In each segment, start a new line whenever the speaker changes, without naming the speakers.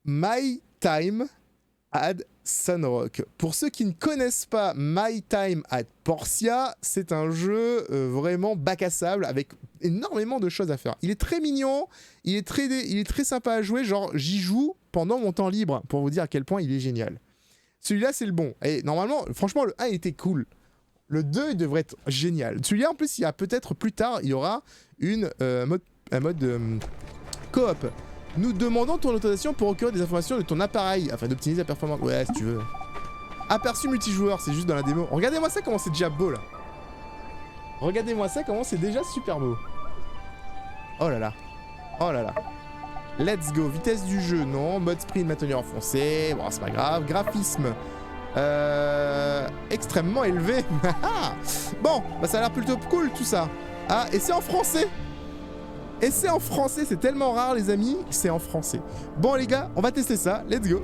My Time at Sunrock. Pour ceux qui ne connaissent pas My Time at Portia, c'est un jeu vraiment bac à sable avec énormément de choses à faire. Il est très mignon, il est très sympa à jouer, genre j'y joue pendant mon temps libre pour vous dire à quel point il est génial. Celui-là c'est le bon. Et normalement, franchement le 1 il était cool. Le 2 il devrait être génial. Celui-là en plus il y a peut-être plus tard, il y aura un mode coop. Nous demandons ton autorisation pour recueillir des informations de ton appareil afin d'optimiser la performance. Ouais, si tu veux. Aperçu multijoueur, c'est juste dans la démo. Regardez-moi ça, comment c'est déjà beau là. Regardez-moi ça, comment c'est déjà super beau. Oh là là. Oh là là. Let's go. Vitesse du jeu, non. Mode sprint maintenu enfoncé. Bon, c'est pas grave. Graphisme. Extrêmement élevé. Bon, bah ça a l'air plutôt cool tout ça. Ah, et c'est en français. Et c'est en français, c'est tellement rare les amis, c'est en français. Bon les gars, on va tester ça, let's go.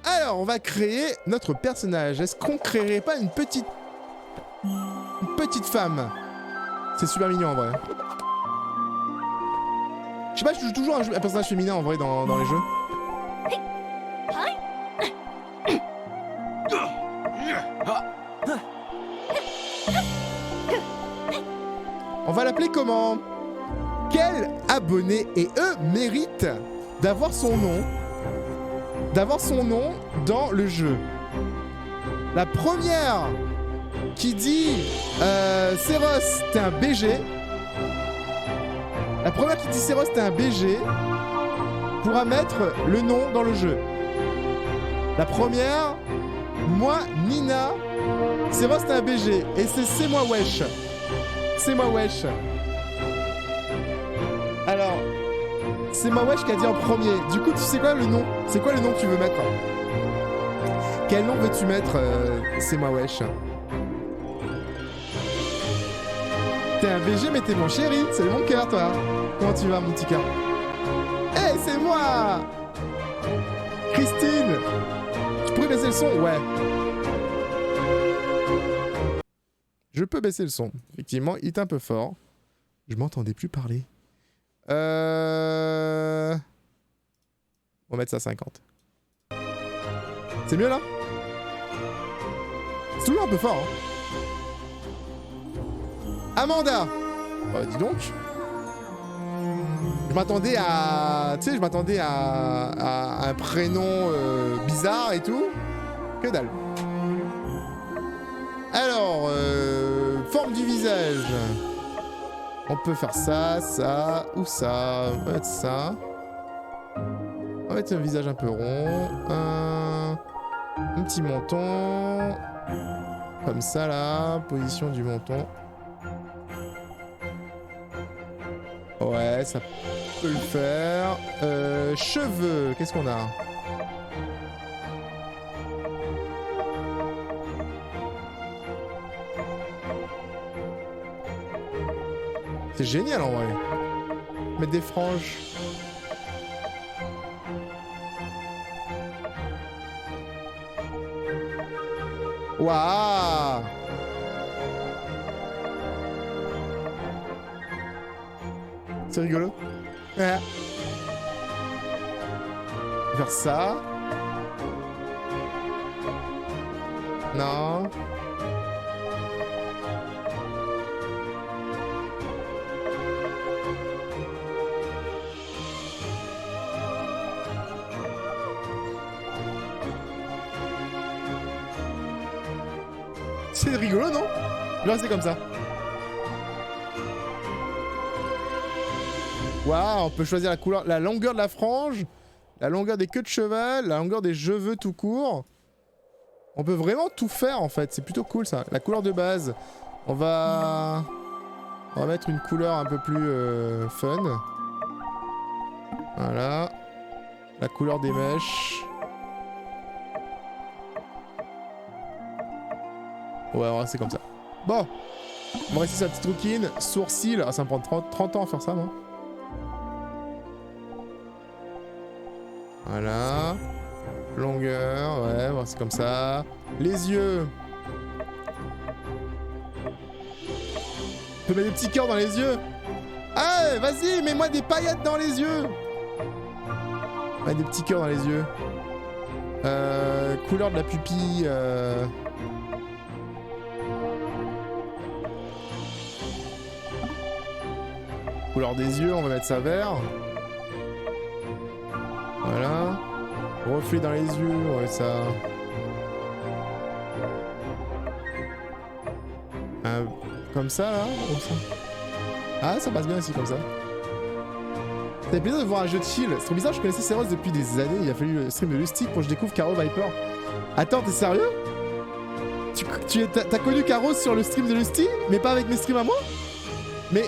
Alors, on va créer notre personnage. Est-ce qu'on créerait pas une petite femme? C'est super mignon en vrai. Je sais pas, je joue toujours un personnage féminin en vrai dans les jeux. On va l'appeler comment? Quel abonné et eux méritent d'avoir son nom dans le jeu? La première qui dit Seros t'es un BG. La première qui dit Seros t'es un BG pourra mettre le nom dans le jeu. La première, moi Nina, Seros t'es un BG et c'est moi wesh. C'est moi wesh. Alors, c'est moi wesh qui a dit en premier. Du coup, tu sais quoi le nom? C'est quoi le nom que tu veux mettre? Quel nom veux-tu mettre c'est moi wesh. T'es un BG mais t'es mon chéri. C'est mon cœur toi. Comment tu vas mon petit cœur? Eh hey, c'est moi Christine. Tu pourrais baisser le son? Ouais. Je peux baisser le son. Effectivement, il est un peu fort. Je m'entendais plus parler. On va mettre ça à 50. C'est mieux là? C'est toujours un peu fort. Hein. Amanda. Dis donc. Je m'attendais à... Tu sais, je m'attendais à un prénom bizarre et tout. Que dalle. Alors, forme du visage. On peut faire ça, ça, ou ça. On va mettre ça. On va mettre un visage un peu rond. Un petit menton. Comme ça, là. Position du menton. Ouais, ça peut le faire. Cheveux, qu'est-ce qu'on a ? C'est génial en vrai. Mettre des franges. Waouh! C'est rigolo. Ouais. Faire ça. Non. C'est rigolo, non? Je vais rester comme ça. Waouh, on peut choisir la couleur, la longueur de la frange, la longueur des queues de cheval, la longueur des cheveux tout court. On peut vraiment tout faire en fait, c'est plutôt cool ça. La couleur de base, on va mettre une couleur un peu plus fun. Voilà. La couleur des mèches. Ouais, on va rester comme ça. Bon, on va rester sa petite rouquine. Sourcils, ah, ça me prend 30 ans à faire ça, moi. Voilà. Longueur, ouais, on va rester comme ça. Les yeux. On peut mettre des petits cœurs dans les yeux. Ah, vas-y, mets-moi des paillettes dans les yeux. Ouais, des petits cœurs dans les yeux. Couleur de la pupille. Couleur des yeux, on va mettre ça vert. Voilà. Reflet dans les yeux, on va mettre ça. Comme ça là, comme ça. Ah, ça passe bien aussi comme ça. Ça fait plaisir de voir un jeu de chill. C'est trop bizarre, je connaissais Seros depuis des années. Il a fallu le stream de Lustig pour que je découvre Caro Viper. Attends, t'es sérieux? T'as connu Caro sur le stream de Lustig, mais pas avec mes streams à moi? Mais...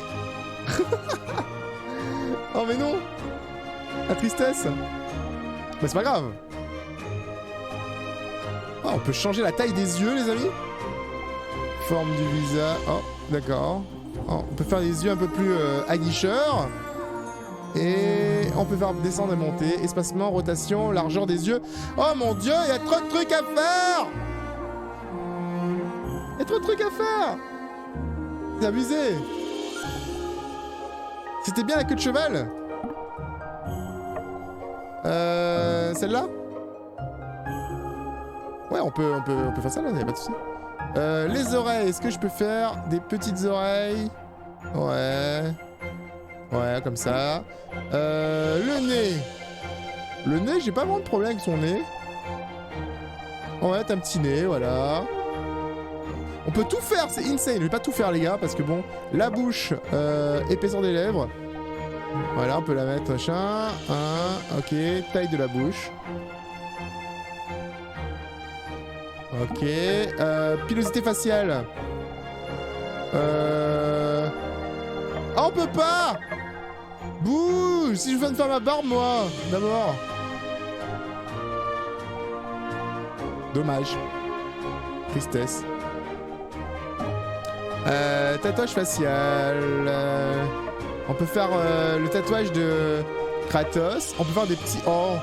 oh mais non! La tristesse! Mais c'est pas grave! Oh, on peut changer la taille des yeux, les amis? Forme du visage... Oh, d'accord. Oh, on peut faire des yeux un peu plus aguicheurs. Et on peut faire descendre et monter. Espacement, rotation, largeur des yeux. Oh mon dieu, il y a trop de trucs à faire! Il y a trop de trucs à faire! C'est abusé! C'était bien la queue de cheval? Celle-là? Ouais, on peut faire ça là, y'a pas de soucis. Les oreilles, est-ce que je peux faire des petites oreilles? Ouais. Ouais, comme ça. Le nez. Le nez, j'ai pas vraiment de problème avec son nez. Ouais, t'as un petit nez, voilà. On peut tout faire, c'est insane. Je vais pas tout faire, les gars, parce que bon, la bouche, épaisseur des lèvres. Voilà, on peut la mettre, machin. Ok, taille de la bouche. Ok, pilosité faciale. Ah, on peut pas! Bouh! Si je viens de faire ma barbe, moi, d'abord. Dommage. Tristesse. Tatouage facial. On peut faire le tatouage de Kratos. On peut faire des petits... Oh!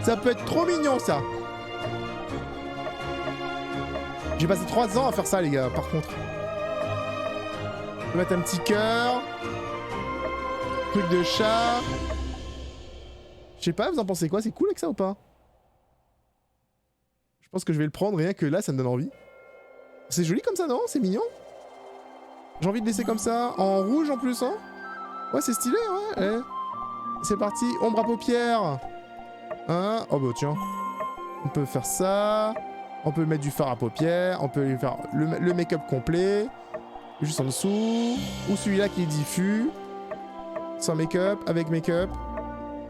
Ça peut être trop mignon, ça! J'ai passé 3 ans à faire ça, les gars, par contre. On peut mettre un petit cœur. Truc de chat. Je sais pas, vous en pensez quoi? C'est cool avec ça ou pas? Je pense que je vais le prendre, rien que là, ça me donne envie. C'est joli comme ça, non? C'est mignon. J'ai envie de laisser comme ça, en rouge en plus, hein? Ouais, c'est stylé, ouais. Eh. C'est parti, ombre à paupières. Hein? Oh bah tiens. On peut faire ça. On peut mettre du fard à paupières. On peut lui faire le make-up complet. Juste en dessous. Ou celui-là qui est diffus. Sans make-up, avec make-up.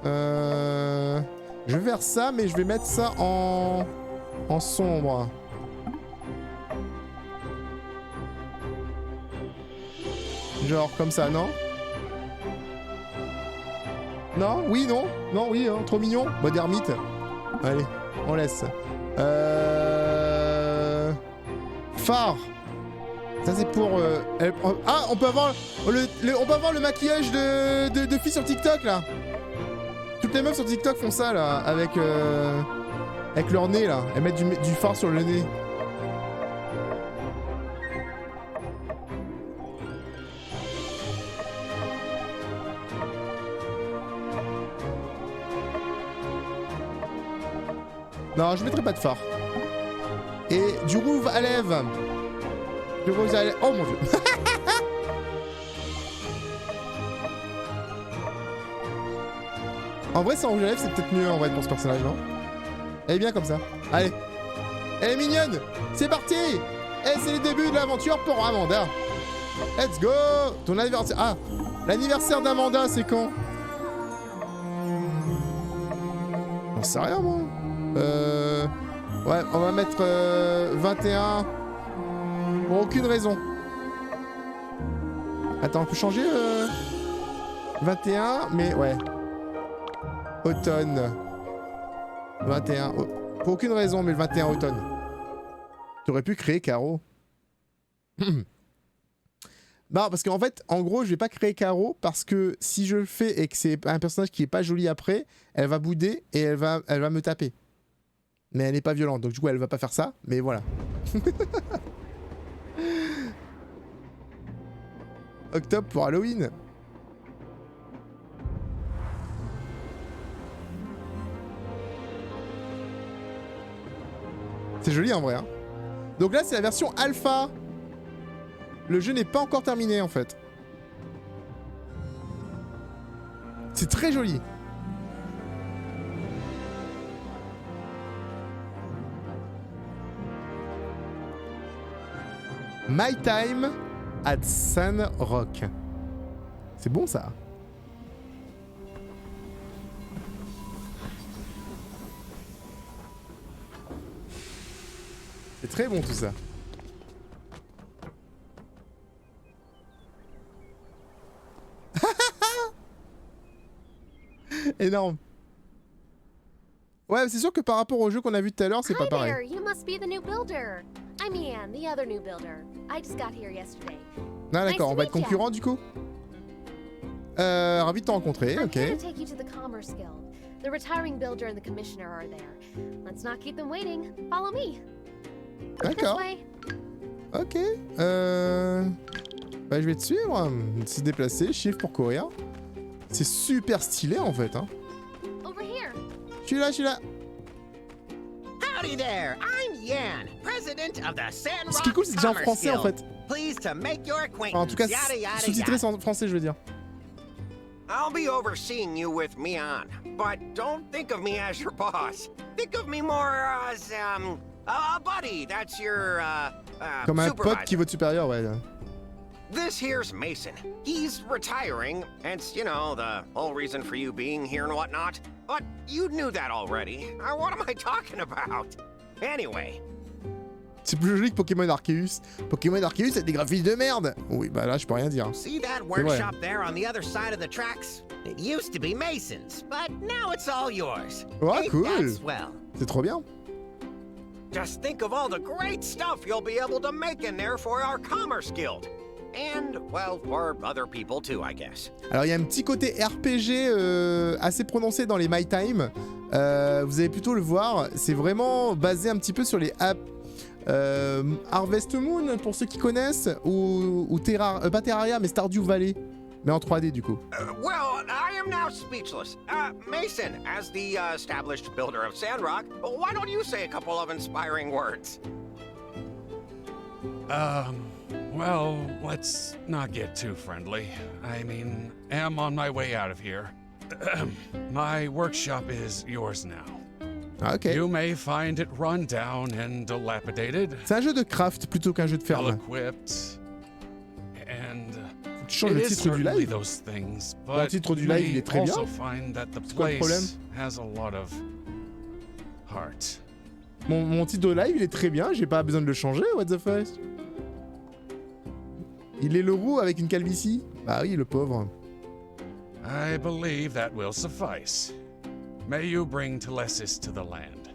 Je vais faire ça, mais je vais mettre ça en sombre. Genre comme ça, non? Non? Oui, non? Non, oui, hein, trop mignon. Mode ermite. Allez, on laisse. Phare. Ça c'est pour... Ah, on peut avoir le maquillage de filles sur TikTok, là. Toutes les meufs sur TikTok font ça, là, avec leur nez, là. Elles mettent du fard sur le nez. Non, je mettrai pas de phare. Et du rouge à lèvres. Du rouge à lèvres. Oh mon dieu. En vrai, sans rouge à lèvres, c'est peut-être mieux en vrai pour ce personnage, non? Elle est bien comme ça. Allez. Elle est mignonne. C'est parti. Et c'est le début de l'aventure pour Amanda. Let's go. Ton anniversaire. Ah, l'anniversaire d'Amanda, c'est quand? J'en sais rien, moi. Ouais, on va mettre 21. Pour aucune raison. Attends, on peut changer 21, mais ouais. Automne. 21. Pour aucune raison, mais le 21 automne. Tu aurais pu créer Caro. Bah, parce qu'en fait, en gros, je vais pas créer Caro parce que si je le fais et que c'est un personnage qui est pas joli après, elle va bouder et elle va me taper. Mais elle n'est pas violente, donc du coup elle va pas faire ça, mais voilà. Octobre pour Halloween. C'est joli en vrai. Hein. Donc là, c'est la version alpha. Le jeu n'est pas encore terminé en fait. C'est très joli. My Time at Sandrock. C'est bon ça. C'est très bon tout ça. Énorme. Ouais, c'est sûr que par rapport au jeu qu'on a vu tout à l'heure, c'est pas pareil. Ah d'accord, on va être concurrents du coup. Ravi de te rencontrer, ok. D'accord. Ok. Bah je vais te suivre. Se déplacer, shift pour courir. C'est super stylé en fait. Hein. Je suis là, je suis là.
Howdy there, I'm Yan, president of the Sandrock.
Ce qui est cool, c'est déjà en français en fait.
Pleased to make your acquaintance.
Enfin, en tout cas, sous-titré en français, je veux dire.
I'll be overseeing you with Mian, but don't think of me as your boss. Think of me more as a buddy. That's your
Comme un
supervisor.
pote qui est votre supérieur, ouais.
This here's Mason. He's retiring, hence, you know, the whole reason for you being here and whatnot. But you knew that already. What am I talking about? Anyway.
C'est plus joli que Pokémon Arceus. Pokémon Arceus, c'est des graphismes de merde. Oui, bah là, je peux rien dire.
See that workshop there on the other side of the tracks? It used to be Mason's, but now it's all yours.
Ouais, cool. C'est trop bien.
Just think of all the great stuff you'll be able to make in there for our Commerce Guild. And, well, for other people too, I guess.
Alors, il y a un petit côté RPG assez prononcé dans les My Time. Vous allez plutôt le voir. C'est vraiment basé un petit peu sur les apps Harvest Moon, pour ceux qui connaissent, ou pas Terraria, mais Stardew Valley. Mais en 3D, du coup.
Well, I am now speechless. Mason, as the established builder of Sandrock, why don't you say a couple of inspiring words?
Well, let's not get too friendly. I mean, am on my way out of here. My workshop is yours now.
Ok.
You may find it run down and dilapidated.
C'est un jeu de craft plutôt qu'un jeu de ferme.
Ill-equipped, and
Tu changes le titre du live.
those things, but
Le titre du live, il est très bien.
C'est
quoi le problème?
Has a lot of heart.
Mon titre de live, il est très bien. J'ai pas besoin de le changer. What the fuck? Il est le roux avec une calvitie. Bah oui, le pauvre.
I believe that will suffice. May you bring Telesis to the land.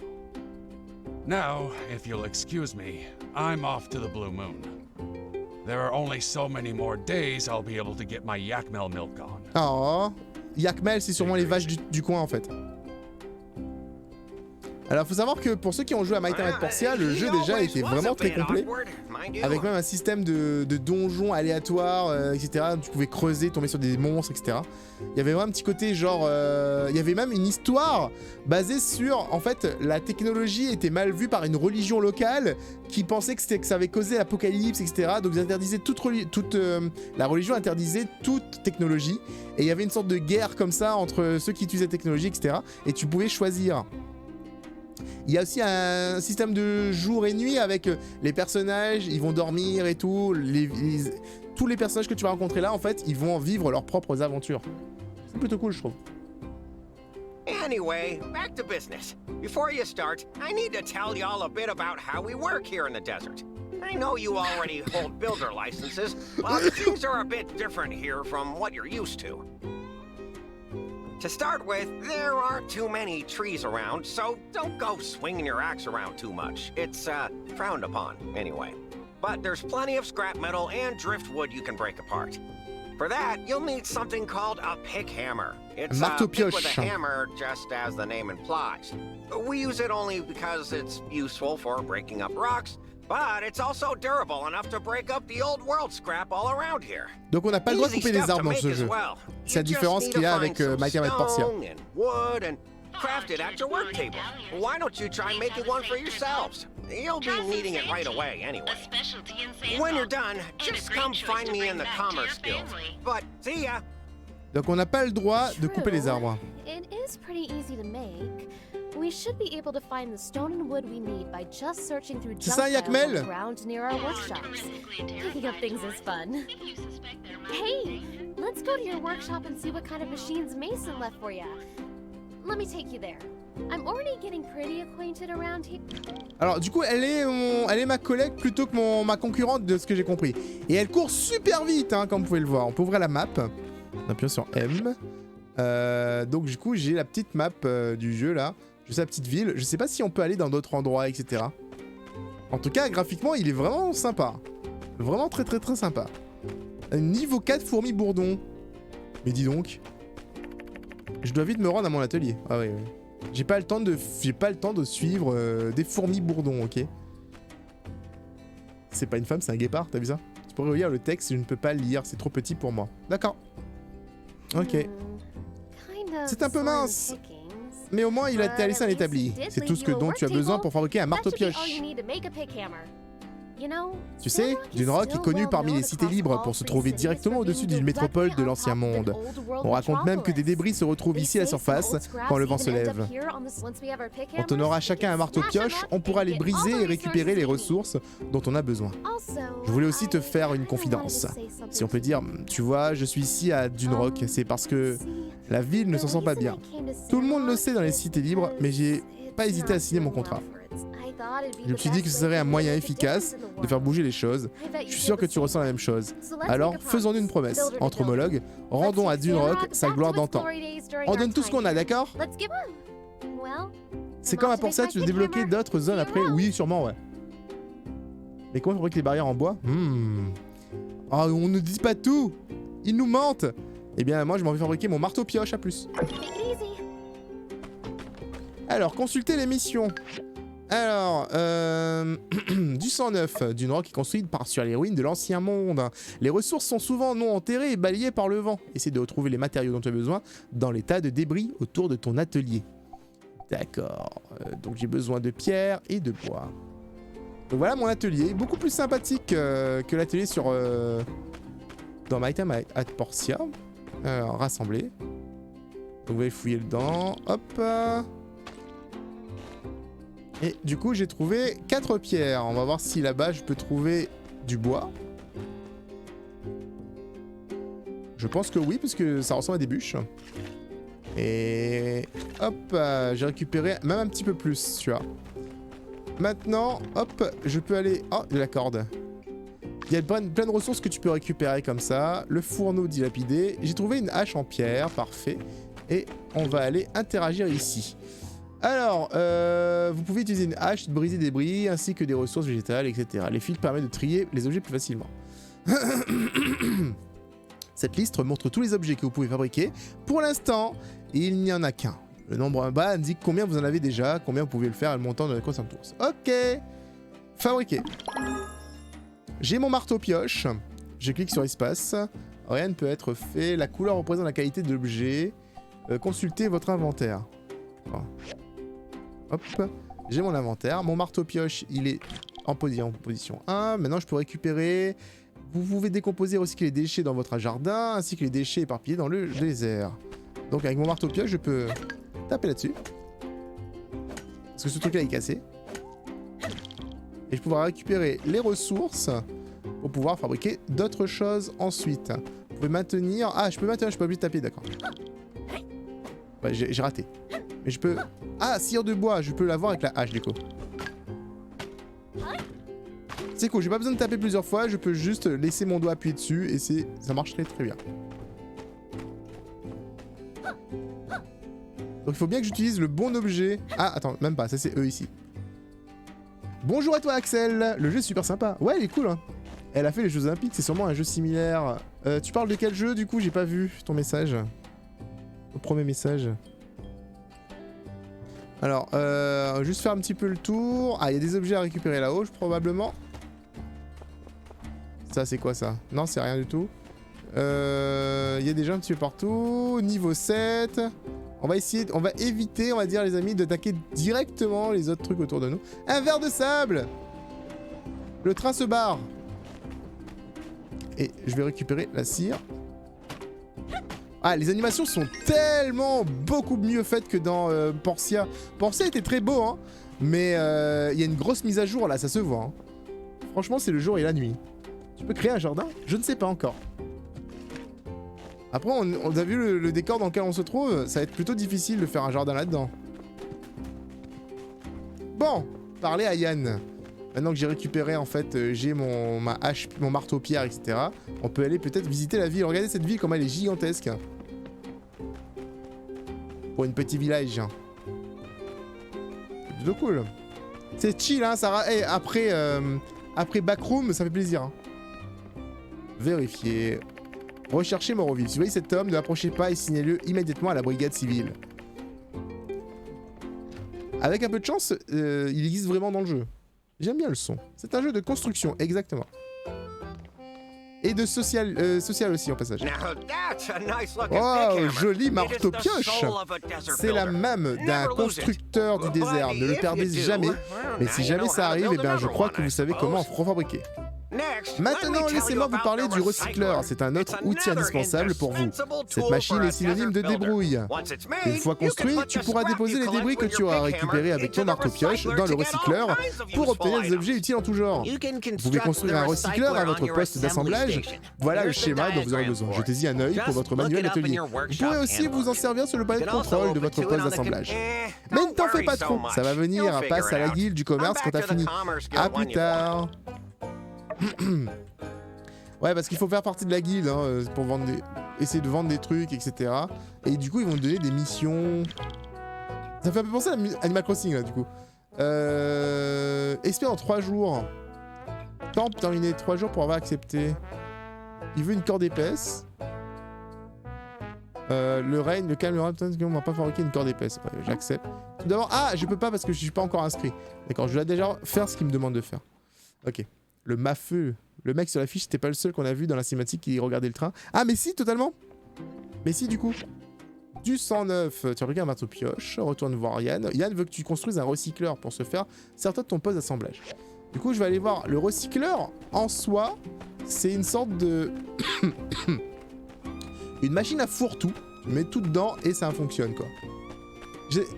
Now, if you'll excuse me, I'm off to the Blue Moon. There are only so many more days I'll be able to get my Yakmel milk on.
Oh, Yakmel, c'est sûrement les vaches du coin en fait. Alors, faut savoir que pour ceux qui ont joué à My Time at Portia, le jeu déjà était vraiment très complet. Avec même un système de donjons aléatoires, etc. Tu pouvais creuser, tomber sur des monstres, etc. Il y avait vraiment un petit côté genre... il y avait même une histoire basée sur... En fait, la technologie était mal vue par une religion locale qui pensait que ça avait causé l'apocalypse, etc. Donc ils interdisaient la religion interdisait toute technologie. Et il y avait une sorte de guerre comme ça entre ceux qui utilisaient la technologie, etc. Et tu pouvais choisir. Il y a aussi un système de jour et nuit avec les personnages, ils vont dormir et tout. Tous les personnages que tu vas rencontrer là, en fait, ils vont vivre leurs propres aventures. C'est plutôt cool, je trouve.
Anyway, back to business. Before you start, I need to tell y'all a bit about how we work here in the desert. I know you already hold builder licenses, but things are a bit different here from what you're used to. To start with, there aren't too many trees around, so don't go swinging your axe around too much. It's, frowned upon, anyway. But there's plenty of scrap metal and driftwood you can break apart. For that, you'll need something called a pick hammer. It's a pick with a hammer, just as the name implies. We use it only because it's useful for breaking up rocks, but it's also durable enough to break up the old world scrap all around here.
Donc on n'a pas le droit de couper des arbres dans ce jeu. C'est la différence qu'il y a avec My Time at Portia.
Wood and craft it at your work table. Why don't you try making one for yourselves? You'll be needing it right away anyway.
A specialty in sand
When you're
salt.
done,
And a
just
great
come
choice
find
to
me in
bring
the
back to
Commerce
your
Guild.
family.
But see ya.
Donc on n'a pas le droit de couper les arbres.
It is pretty easy to make. We should be able to find the stone and wood we need by just searching through
C'est
junk
ça,
piles on
Yakmel?
the ground near our workshops. Picking up things is fun.
If you suspect there might
Hey, let's go to your workshop and see what kind of machines Mason left for you. Let me take you there. I'm already getting pretty acquainted around here.
Alors du coup elle est ma collègue plutôt que ma concurrente de ce que j'ai compris. Et elle court super vite hein, comme vous pouvez le voir. On peut ouvrir la map. On appuie sur M. Donc du coup j'ai la petite map du jeu là. Je sais la petite ville. Je sais pas si on peut aller dans d'autres endroits etc. En tout cas graphiquement il est vraiment sympa. Vraiment très très très sympa. Niveau 4 fourmis bourdon. Mais dis donc. Je dois vite me rendre à mon atelier. Ah oui oui. J'ai pas le temps de suivre des fourmis bourdons, ok? C'est pas une femme, c'est un guépard, t'as vu ça? Tu pourrais relire le texte, je ne peux pas le lire, c'est trop petit pour moi. D'accord. Ok. C'est un peu mince. Mais au moins il a été laissé un établi. C'est tout ce dont tu as besoin pour fabriquer un marteau-pioche. Tu sais, Dunrock est connu parmi les cités libres pour se trouver directement au-dessus d'une métropole de l'ancien monde. On raconte même que des débris se retrouvent ici à la surface quand le vent se lève. Quand on aura chacun un marteau-pioche, on pourra les briser et récupérer les ressources dont on a besoin. Je voulais aussi te faire une confidence. Si on peut dire, tu vois, je suis ici à Dunrock, c'est parce que la ville ne s'en sent pas bien. Tout le monde le sait dans les cités libres, mais j'ai pas hésité à signer mon contrat. Je me suis dit que ce serait un moyen efficace de faire bouger les choses. Je suis sûr que tu ressens la même chose. Alors, faisons une promesse. Entre homologues, rendons à Dunrock sa gloire d'antan. On donne tout ce qu'on a, d'accord? C'est comme pour ça, tu veux débloquer d'autres zones après? Oui, sûrement, ouais. Mais comment fabriquer les barrières en bois? Oh, on ne dit pas tout. Ils nous mentent. Eh bien, moi, je m'en vais fabriquer mon marteau-pioche à plus. Alors, consultez les missions. Alors, du 109, Dunrock est construite sur les ruines de l'ancien monde. Les ressources sont souvent non enterrées et balayées par le vent. Essaie de retrouver les matériaux dont tu as besoin dans les tas de débris autour de ton atelier. D'accord, donc j'ai besoin de pierre et de bois. Donc voilà mon atelier, beaucoup plus sympathique que l'atelier sur dans My Time at Portia. Rassemblé. Donc vous allez fouiller dedans, hop. Et du coup, j'ai trouvé 4 pierres. On va voir si là-bas, je peux trouver du bois. Je pense que oui, parce que ça ressemble à des bûches. Et hop, j'ai récupéré même un petit peu plus, tu vois. Maintenant, hop, je peux aller... Oh, de la corde. Il y a plein de ressources que tu peux récupérer comme ça. Le fourneau dilapidé. J'ai trouvé une hache en pierre, parfait. Et on va aller interagir ici. Alors, vous pouvez utiliser une hache, briser des débris, ainsi que des ressources végétales, etc. Les fils permettent de trier les objets plus facilement. Cette liste montre tous les objets que vous pouvez fabriquer. Pour l'instant, il n'y en a qu'un. Le nombre en bas indique combien vous en avez déjà, combien vous pouvez le faire et le montant de la consommation. Ok. Fabriquer. J'ai mon marteau-pioche. Je clique sur espace. Rien ne peut être fait. La couleur représente la qualité de l'objet. Consultez votre inventaire. Bon. Hop, j'ai mon inventaire. Mon marteau-pioche, il est en position 1. Maintenant, je peux récupérer... Vous pouvez décomposer et recycler les déchets dans votre jardin, ainsi que les déchets éparpillés dans le désert. Donc, avec mon marteau-pioche, je peux taper là-dessus. Parce que ce truc-là est cassé. Et je pourrai récupérer les ressources pour pouvoir fabriquer d'autres choses ensuite. Vous pouvez maintenir... Ah, je peux maintenir, je suis pas obligé de taper, d'accord. Ouais, j'ai raté. Mais je peux... Ah, sciure de bois, je peux l'avoir avec la hache, du coup. C'est cool, j'ai pas besoin de taper plusieurs fois, je peux juste laisser mon doigt appuyer dessus et ça marche très très bien. Donc il faut bien que j'utilise le bon objet. Ah, attends, même pas, ça c'est eux ici. Bonjour à toi Axel, le jeu est super sympa. Ouais, il est cool, hein. Elle a fait les Jeux Olympiques, c'est sûrement un jeu similaire. Tu parles de quel jeu, du coup? J'ai pas vu ton message. Au premier message. Alors, juste faire un petit peu le tour. Ah, il y a des objets à récupérer là-haut, probablement. Ça, c'est quoi, ça? Non, c'est rien du tout. Il y a des gens un petit peu partout. Niveau 7. On va éviter, on va dire les amis, d'attaquer directement les autres trucs autour de nous. Un verre de sable. Le train se barre. Et je vais récupérer la cire. Ah, les animations sont tellement beaucoup mieux faites que dans Portia. Portia était très beau, hein. Mais il y a une grosse mise à jour là, ça se voit. Hein. Franchement, c'est le jour et la nuit. Tu peux créer un jardin? Je ne sais pas encore. Après, on a vu le décor dans lequel on se trouve, ça va être plutôt difficile de faire un jardin là-dedans. Bon, parler à Yann. Maintenant que j'ai récupéré, en fait, j'ai ma hache, mon marteau-pierre, etc. On peut aller peut-être visiter la ville. Regardez cette ville, comment elle est gigantesque. Pour une petite village. C'est plutôt cool. C'est chill, hein, ça... Hey, après Backroom, ça fait plaisir. Hein. Vérifier. Recherchez mort au vif. Si vous voyez cet homme, ne l'approchez pas et signalez-le immédiatement à la brigade civile. Avec un peu de chance, il existe vraiment dans le jeu. J'aime bien le son. C'est un jeu de construction, exactement. Et de social aussi, en passage. Oh, joli marteau-pioche! C'est la mâme d'un constructeur du désert. Ne le perdez jamais. Mais si jamais ça arrive, eh bien, je crois que vous savez comment en refabriquer. Maintenant, laissez-moi vous parler du recycleur. C'est un autre outil indispensable pour vous. Cette machine est synonyme de débrouille. Une fois construit, tu pourras déposer les débris que tu auras récupérés avec ton marteau-pioche dans le recycleur pour obtenir des objets utiles en tout genre. Vous pouvez construire un recycleur à votre poste d'assemblage. Voilà le schéma dont vous aurez besoin. Jetez-y un œil pour votre manuel d'atelier. Vous pourrez aussi vous en servir sur le panneau de contrôle de votre poste d'assemblage. Mais ne t'en fais pas trop, ça va venir. Passe à la guilde du commerce quand t'as fini. À plus tard. Ouais, parce qu'il faut faire partie de la guilde hein, pour vendre essayer de vendre des trucs, etc. Et du coup, ils vont te donner des missions. Ça fait un peu penser à Animal Crossing, là, du coup. Expert en 3 jours. Temps terminé 3 jours pour avoir accepté. Il veut une corde épaisse. Le règne, le calme, le règne, on va pas fabriquer une corde épaisse. Ouais, j'accepte. Tout d'abord, ah, je peux pas parce que je suis pas encore inscrit. D'accord, je dois déjà faire ce qu'il me demande de faire. Ok. Le mafeux. Le mec sur la fiche, c'était pas le seul qu'on a vu dans la cinématique qui regardait le train. Ah, mais si, totalement. Mais si, du coup. Du 109. Tu as regardé un marteau-pioche. Retourne voir Yann. Yann veut que tu construises un recycleur pour se faire certains de ton poste d'assemblage. Du coup, je vais aller voir. Le recycleur, en soi, c'est une sorte de... une machine à fourre-tout. Tu mets tout dedans et ça fonctionne, quoi.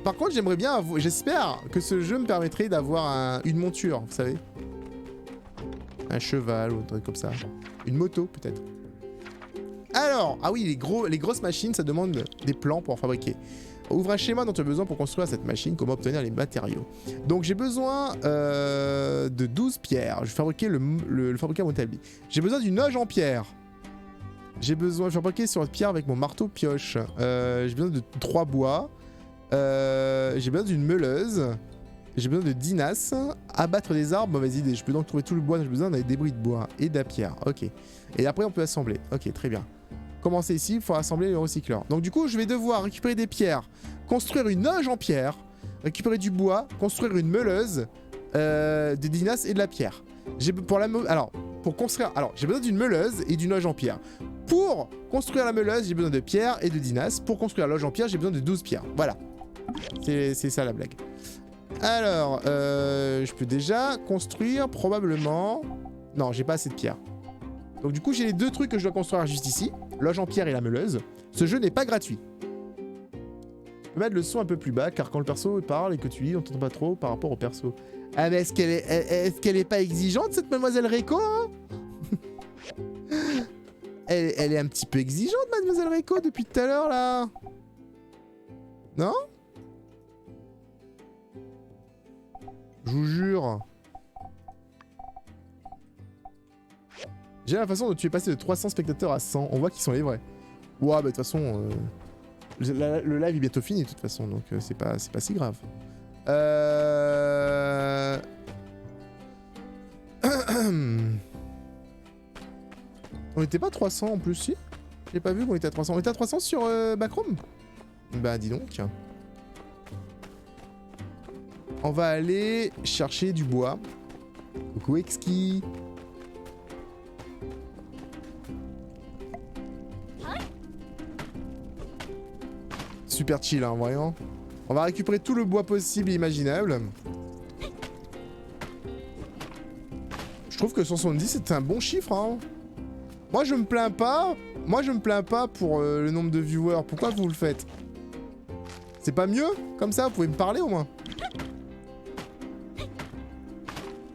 Par contre, j'aimerais bien... J'espère que ce jeu me permettrait d'avoir une monture, vous savez. Un cheval ou un truc comme ça. Une moto, peut-être. Alors, ah oui, les grosses machines, ça demande des plans pour en fabriquer. Ouvre un schéma dont tu as besoin pour construire cette machine, comment obtenir les matériaux. Donc j'ai besoin de 12 pierres. Je vais fabriquer le fabricant à mon établi. J'ai besoin d'une loge en pierre. Je vais fabriquer sur pierre avec mon marteau-pioche. J'ai besoin de 3 bois. J'ai besoin d'une meuleuse. J'ai besoin de 10 nasses. Abattre des arbres, mauvaise idée. Je peux donc trouver tout le bois dont j'ai besoin, des débris de bois et de la pierre. Ok. Et après, on peut assembler. Ok, très bien. Commencer ici, il faut assembler le recycleur. Donc du coup, je vais devoir récupérer des pierres, construire une loge en pierre, récupérer du bois, construire une meuleuse, des 10 nasses et de la pierre. Pour construire... Alors, j'ai besoin d'une meuleuse et d'une loge en pierre. Pour construire la meuleuse, j'ai besoin de pierre et de 10 nasses. Pour construire la loge en pierre, j'ai besoin de 12 pierres. Voilà. C'est ça la blague. Alors, je peux déjà construire probablement... Non, j'ai pas assez de pierres. Donc du coup, j'ai les 2 trucs que je dois construire juste ici. Loge en pierre et la meuleuse. Ce jeu n'est pas gratuit. Je peux mettre le son un peu plus bas, car quand le perso parle et que tu lis, on t'entend pas trop par rapport au perso. Ah mais est-ce qu'elle est pas exigeante, cette mademoiselle Reiko, hein? elle est un petit peu exigeante, mademoiselle Reiko, depuis tout à l'heure, là. Non? Je vous jure. J'ai l'impression que tu es passé de 300 spectateurs à 100. On voit qu'ils sont les vrais. Ouais, bah de toute façon, le live est bientôt fini de toute façon, donc c'est pas si grave. On était pas 300 en plus, si? J'ai pas vu qu'on était à 300. On était à 300 sur Backroom? Bah dis donc. On va aller chercher du bois. Coucou Exki. Super chill, hein, vraiment. On va récupérer tout le bois possible et imaginable. Je trouve que 170 c'est un bon chiffre, hein. Moi je me plains pas. Moi je me plains pas pour le nombre de viewers. Pourquoi vous le faites? C'est pas mieux? Comme ça, vous pouvez me parler au moins.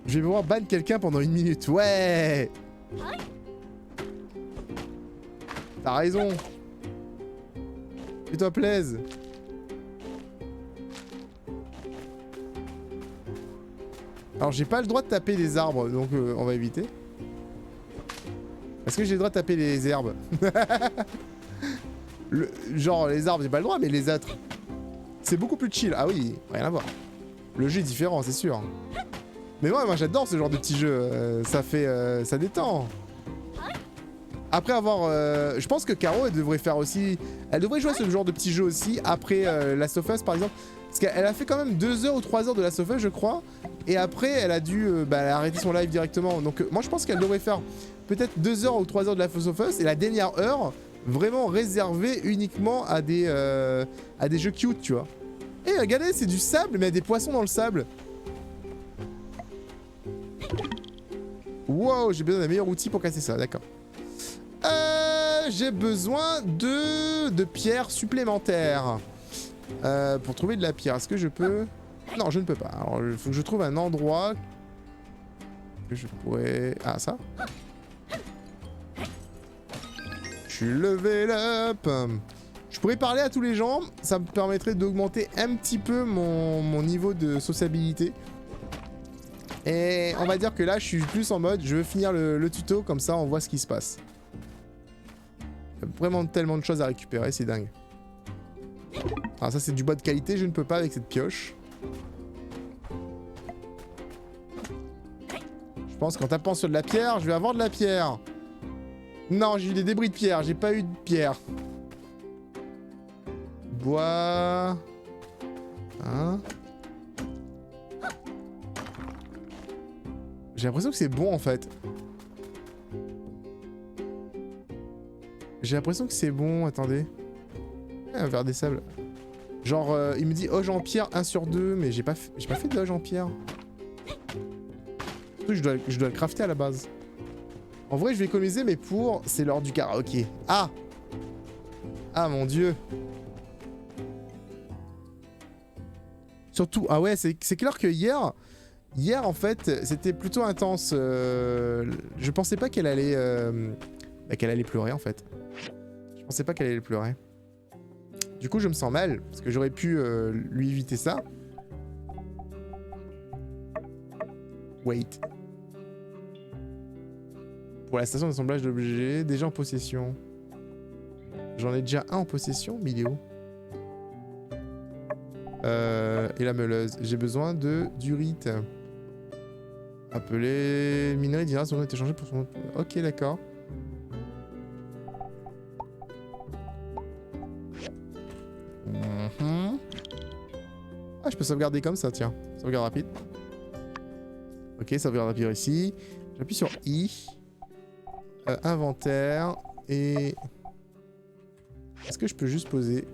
Je vais pouvoir ban quelqu'un pendant 1 minute. Ouais! T'as raison. Fais-toi plaise. Alors j'ai pas le droit de taper des arbres, donc on va éviter. Est-ce que j'ai le droit de taper les herbes? Genre les arbres j'ai pas le droit, mais les autres. C'est beaucoup plus chill. Ah oui, rien à voir. Le jeu est différent, c'est sûr. Mais moi j'adore ce genre de petit jeu. Ça fait... ça détend. Après avoir... je pense que Caro, elle devrait faire aussi... Elle devrait jouer à ce genre de petit jeu aussi, après Last of Us par exemple. Parce qu'elle a fait quand même 2 heures ou 3 heures de Last of Us, je crois. Et après, elle a dû arrêter son live directement. Donc moi, je pense qu'elle devrait faire peut-être 2 heures ou 3 heures de Last of Us. Et la dernière heure, vraiment réservée uniquement à des jeux cute, tu vois. Et regardez, c'est du sable, mais il y a des poissons dans le sable. Wow, j'ai besoin d'un meilleur outil pour casser ça, d'accord. J'ai besoin de pierres supplémentaires. Pour trouver de la pierre, est-ce que je peux... Non, je ne peux pas. Alors, il faut que je trouve un endroit que je pourrais... Ah, ça. Je suis level up. Je pourrais parler à tous les gens. Ça me permettrait d'augmenter un petit peu mon niveau de sociabilité. Et on va dire que là, je suis plus en mode, je veux finir le tuto, comme ça, on voit ce qui se passe. Il y a vraiment tellement de choses à récupérer, c'est dingue. Alors ça, c'est du bois de qualité, je ne peux pas avec cette pioche. Je pense qu'en tapant sur de la pierre, je vais avoir de la pierre. Non, j'ai eu des débris de pierre, j'ai pas eu de pierre. Bois... Hein? J'ai l'impression que c'est bon en fait. J'ai l'impression que c'est bon, attendez. Un verre des sables. Genre, il me dit hoge en pierre 1 sur 2, mais j'ai pas fait de hoge en pierre. Surtout que je dois le crafter à la base. En vrai, je vais économiser, mais pour... C'est l'heure du karaoké. Ah! Ah mon dieu! Surtout, ah ouais, c'est clair que hier, en fait, c'était plutôt intense. Je pensais pas qu'elle allait pleurer, en fait. Je pensais pas qu'elle allait pleurer. Du coup, je me sens mal, parce que j'aurais pu lui éviter ça. Wait. Pour la station d'assemblage d'objets, déjà en possession. J'en ai déjà un en possession, mais il est où? Et la meuleuse. J'ai besoin de durite. Appelé... Minerai dira son nom est échangé pour son... Ok, d'accord. Ah, je peux sauvegarder comme ça, tiens. Sauvegarde rapide. Ok, sauvegarde rapide ici. J'appuie sur I. Inventaire. Et... Est-ce que je peux juste poser...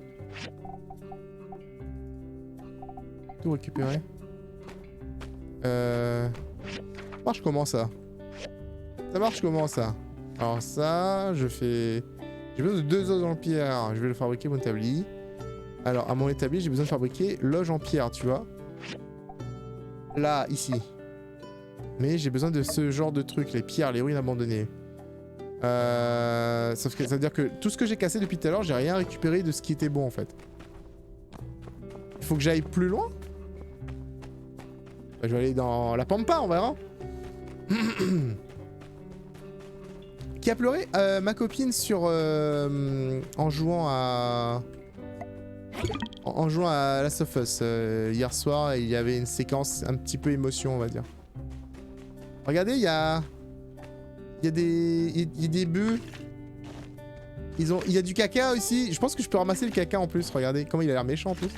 Tout récupérer. Ça marche comment ça? Ça marche comment ça? Alors ça, je fais... J'ai besoin de 2 os en pierre. Je vais le fabriquer mon établi. Alors à mon établi, j'ai besoin de fabriquer loge en pierre, tu vois. Là, ici. Mais j'ai besoin de ce genre de trucs, les pierres, les ruines abandonnées. Sauf que ça veut dire que tout ce que j'ai cassé depuis tout à l'heure, j'ai rien récupéré de ce qui était bon en fait. Il faut que j'aille plus loin. Je vais aller dans la pampa, on verra. Qui a pleuré? Ma copine sur... en jouant à... En jouant à Last of Us. Hier soir, il y avait une séquence un petit peu émotion, on va dire. Regardez, il y a... Il y a des bœufs. Il y a du caca aussi. Je pense que je peux ramasser le caca en plus. Regardez comment il a l'air méchant en plus.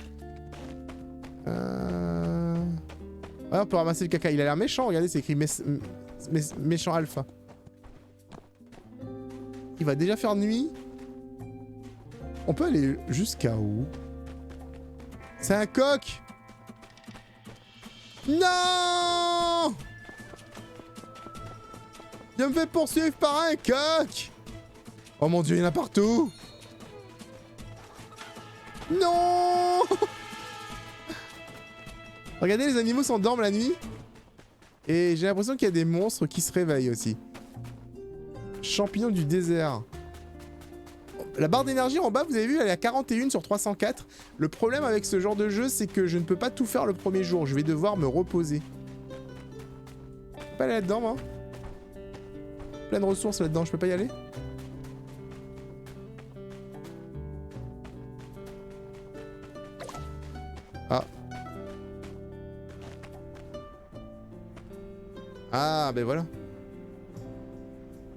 Ouais, on peut ramasser le caca. Il a l'air méchant. Regardez, c'est écrit méchant alpha. Il va déjà faire nuit. On peut aller jusqu'à où? C'est un coq. Non! Je me fais poursuivre par un coq. Oh mon dieu, il y en a partout. Non! Regardez, les animaux s'endorment la nuit. Et j'ai l'impression qu'il y a des monstres qui se réveillent aussi. Champignons du désert. La barre d'énergie en bas, vous avez vu, elle est à 41 sur 304. Le problème avec ce genre de jeu, c'est que je ne peux pas tout faire le premier jour. Je vais devoir me reposer. Je peux pas aller là-dedans, moi. Plein de ressources là-dedans, je peux pas y aller? Ah. Ah, ben voilà.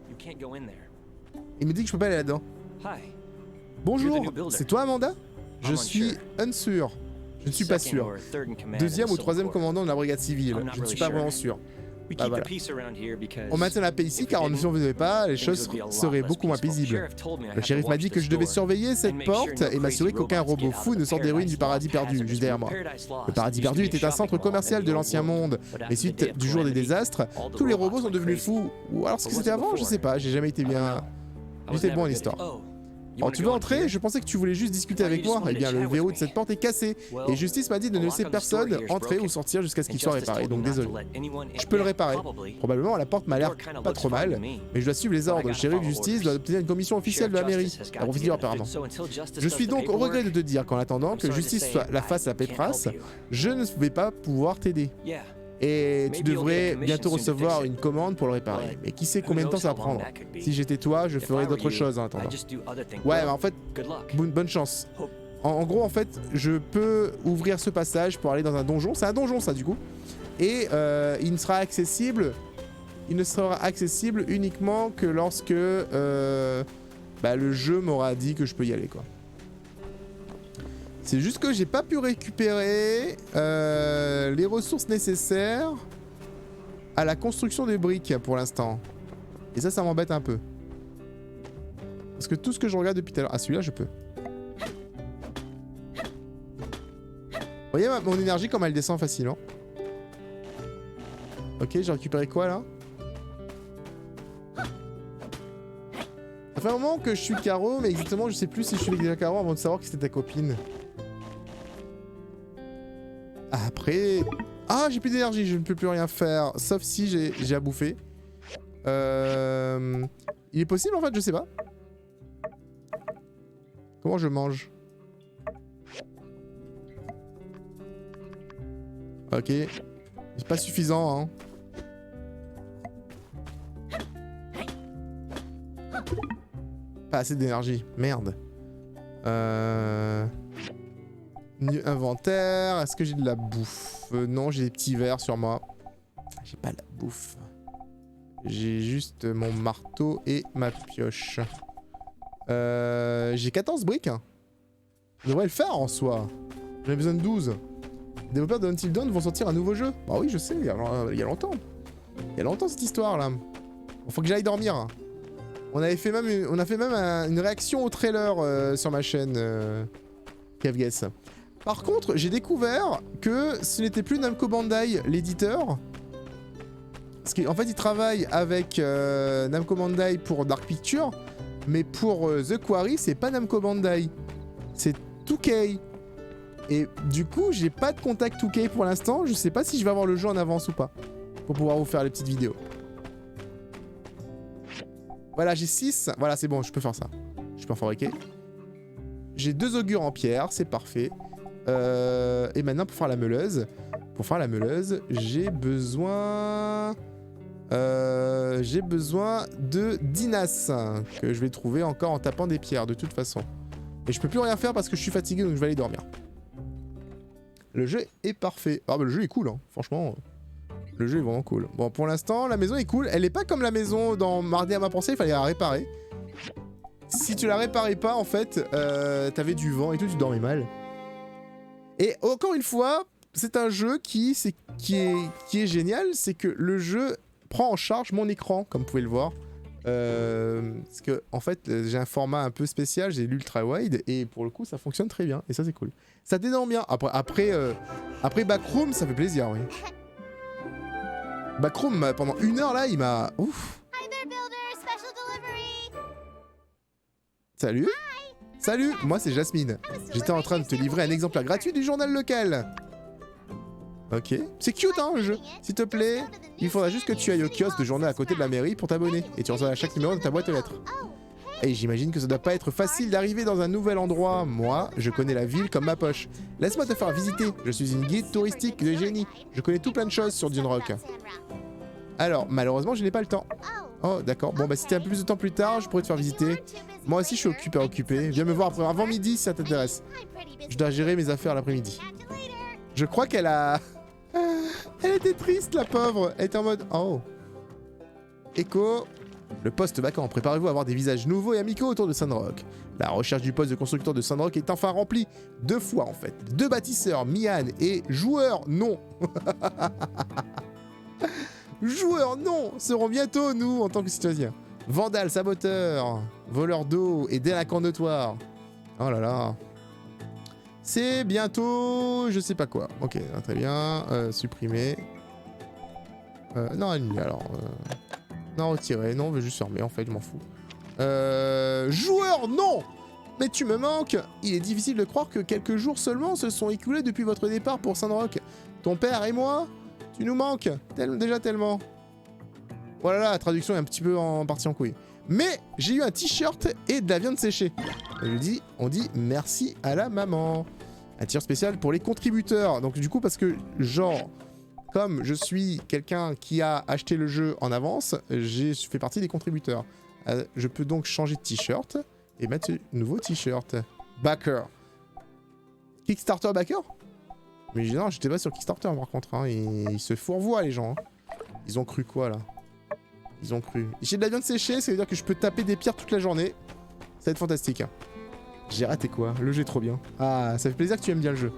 You can't go in there.
Il me dit que je peux pas aller là-dedans.
Hi.
Bonjour, c'est toi Amanda? Je
I'm
suis
unsure.
unsure. Je ne suis pas
Second
sûr.
or third in command
Deuxième
and
ou
so
troisième
forth.
commandant de la brigade civile.
I'm not
Je ne suis
really
pas
sure.
vraiment sûr.
We
Bah
keep
voilà.
the peace around here because
On maintient la paix ici car si on ne faisait pas, les choses seraient beaucoup moins paisibles. Le shérif m'a dit que je devais surveiller cette porte et m'assurer qu'aucun robot fou ne sorte des ruines du paradis perdu, juste derrière moi. Le paradis perdu était un centre commercial de l'ancien monde, mais suite du jour des désastres, tous les robots sont devenus fous. Ou alors ce que c'était avant, je sais pas, j'ai jamais été bien... J'étais bon en histoire. Alors tu veux entrer? Je pensais que tu voulais juste discuter avec moi. Eh bien le verrou de cette porte est cassé. Et Justice m'a dit de ne laisser personne entrer ou sortir jusqu'à ce qu'il soit réparé, donc désolé. Je peux le réparer. Probablement la porte m'a l'air pas trop mal, mais je dois suivre les ordres. Le shérif Justice doit obtenir une commission officielle de la mairie. La procédure apparemment. Je suis donc au regret de te dire qu'en attendant que Justice soit la face à Pétrasse, je ne vais pas pouvoir t'aider. Et tu devrais bientôt recevoir une commande pour le réparer. Mais qui sait combien de temps ça va prendre? Si j'étais toi, je ferais d'autres choses en attendant. Ouais, mais en fait, bonne chance. En gros, en fait, je peux ouvrir ce passage pour aller dans un donjon. C'est un donjon, ça, du coup. Et il ne sera accessible uniquement que lorsque le jeu m'aura dit que je peux y aller, quoi. C'est juste que j'ai pas pu récupérer les ressources nécessaires à la construction des briques pour l'instant. Et ça m'embête un peu. Parce que tout ce que je regarde depuis tout à l'heure... Ah, celui-là, je peux. Vous voyez mon énergie comme elle descend facilement. Ok, j'ai récupéré quoi là? Ça fait un moment que je suis Caro, mais exactement je sais plus si je suis avec Caro avant de savoir que c'était ta copine. Après... Ah, j'ai plus d'énergie, je ne peux plus rien faire. Sauf si j'ai à bouffer. Il est possible en fait, je sais pas. Comment je mange? Ok. C'est pas suffisant, hein. Pas assez d'énergie, merde. Inventaire, est-ce que j'ai de la bouffe? Non, j'ai des petits verres sur moi. J'ai pas la bouffe. J'ai juste mon marteau et ma pioche. J'ai 14 briques. Je devrais le faire en soi. J'en ai besoin de 12. Les développeurs de Until Dawn vont sortir un nouveau jeu. Bah oui, je sais, il y a longtemps. Il y a longtemps cette histoire là. Bon, faut que j'aille dormir. On a fait même une réaction au trailer sur ma chaîne KevGuess. Par contre, j'ai découvert que ce n'était plus Namco Bandai, l'éditeur. Parce qu'en fait, il travaille avec Namco Bandai pour Dark Pictures, mais pour The Quarry, c'est pas Namco Bandai. C'est 2K. Et du coup, j'ai pas de contact 2K pour l'instant. Je sais pas si je vais avoir le jeu en avance ou pas. Pour pouvoir vous faire les petites vidéos. Voilà, j'ai 6. Voilà, c'est bon, je peux faire ça. Je peux en fabriquer. J'ai 2 augures en pierre, c'est parfait. Et maintenant, pour faire la meuleuse, j'ai besoin de Dinas, que je vais trouver encore en tapant des pierres, de toute façon. Et je peux plus rien faire parce que je suis fatigué, donc je vais aller dormir. Le jeu est parfait. Ah bah le jeu est cool, hein. Franchement. Le jeu est vraiment cool. Bon, pour l'instant, la maison est cool. Elle est pas comme la maison dans Mardi à ma pensée, il fallait la réparer. Si tu la réparais pas, en fait, t'avais du vent et tout, tu dormais mal. Et encore une fois, c'est un jeu qui est génial, c'est que le jeu prend en charge mon écran, comme vous pouvez le voir. Parce que en fait j'ai un format un peu spécial, j'ai l'ultra wide et pour le coup ça fonctionne très bien et ça c'est cool. Ça dénonce bien. Après Backroom ça fait plaisir, oui. Backroom pendant 1 heure là il m'a... Ouf.
Hi there, Builder! Special delivery!
Salut. Salut, moi c'est Jasmine. J'étais en train de te livrer un exemplaire gratuit du journal local. Ok. C'est cute hein le jeu. S'il te plaît, il faudra juste que tu ailles au kiosque de journal à côté de la mairie pour t'abonner. Et tu reçois chaque numéro de ta boîte aux lettres. Et j'imagine que ça doit pas être facile d'arriver dans un nouvel endroit. Moi, je connais la ville comme ma poche. Laisse-moi te faire visiter. Je suis une guide touristique de génie. Je connais tout plein de choses sur Dune Rock. Alors, malheureusement, je n'ai pas le temps. Oh, d'accord. Bon, bah si t'as un peu plus de temps plus tard, je pourrais te faire visiter. Moi aussi, je suis occupé. Viens me voir avant midi si ça t'intéresse. Je dois gérer mes affaires l'après-midi. Je crois qu'elle a... Elle était triste, la pauvre. Elle était en mode... Oh. Echo. Le poste vacant. Préparez-vous à avoir des visages nouveaux et amicaux autour de Sandrock. La recherche du poste de constructeur de Sandrock est enfin remplie. 2 fois, en fait. 2 bâtisseurs, Mian et joueurs, non. Joueurs, non, seront bientôt, nous, en tant que citoyens. Vandales, saboteurs, voleurs d'eau et délinquants notoires. Oh là là. C'est bientôt... je sais pas quoi. Ok, très bien. Supprimer. Non, annuler alors. Non, retirer. Non, on veut juste fermer, en fait, je m'en fous. Joueurs, non. Mais tu me manques. Il est difficile de croire que quelques jours seulement se sont écoulés depuis votre départ pour Sandrock. Ton père et moi, tu nous manques. Déjà tellement. Voilà, la traduction est un petit peu partie en couille. Mais j'ai eu un t-shirt et de la viande séchée. Et on dit merci à la maman. Un tir spécial pour les contributeurs. Donc du coup, parce que genre, comme je suis quelqu'un qui a acheté le jeu en avance, j'ai fait partie des contributeurs. Je peux donc changer de t-shirt et mettre ce nouveau t-shirt. Backer. Kickstarter backer? Mais non, j'étais pas sur Kickstarter par contre. Hein. Ils se fourvoient les gens. Hein. Ils ont cru quoi là? Ils ont cru. J'ai de la viande séchée, ça veut dire que je peux taper des pierres toute la journée. Ça va être fantastique. J'ai raté quoi? Le jeu est trop bien. Ah, ça fait plaisir que tu aimes bien le jeu.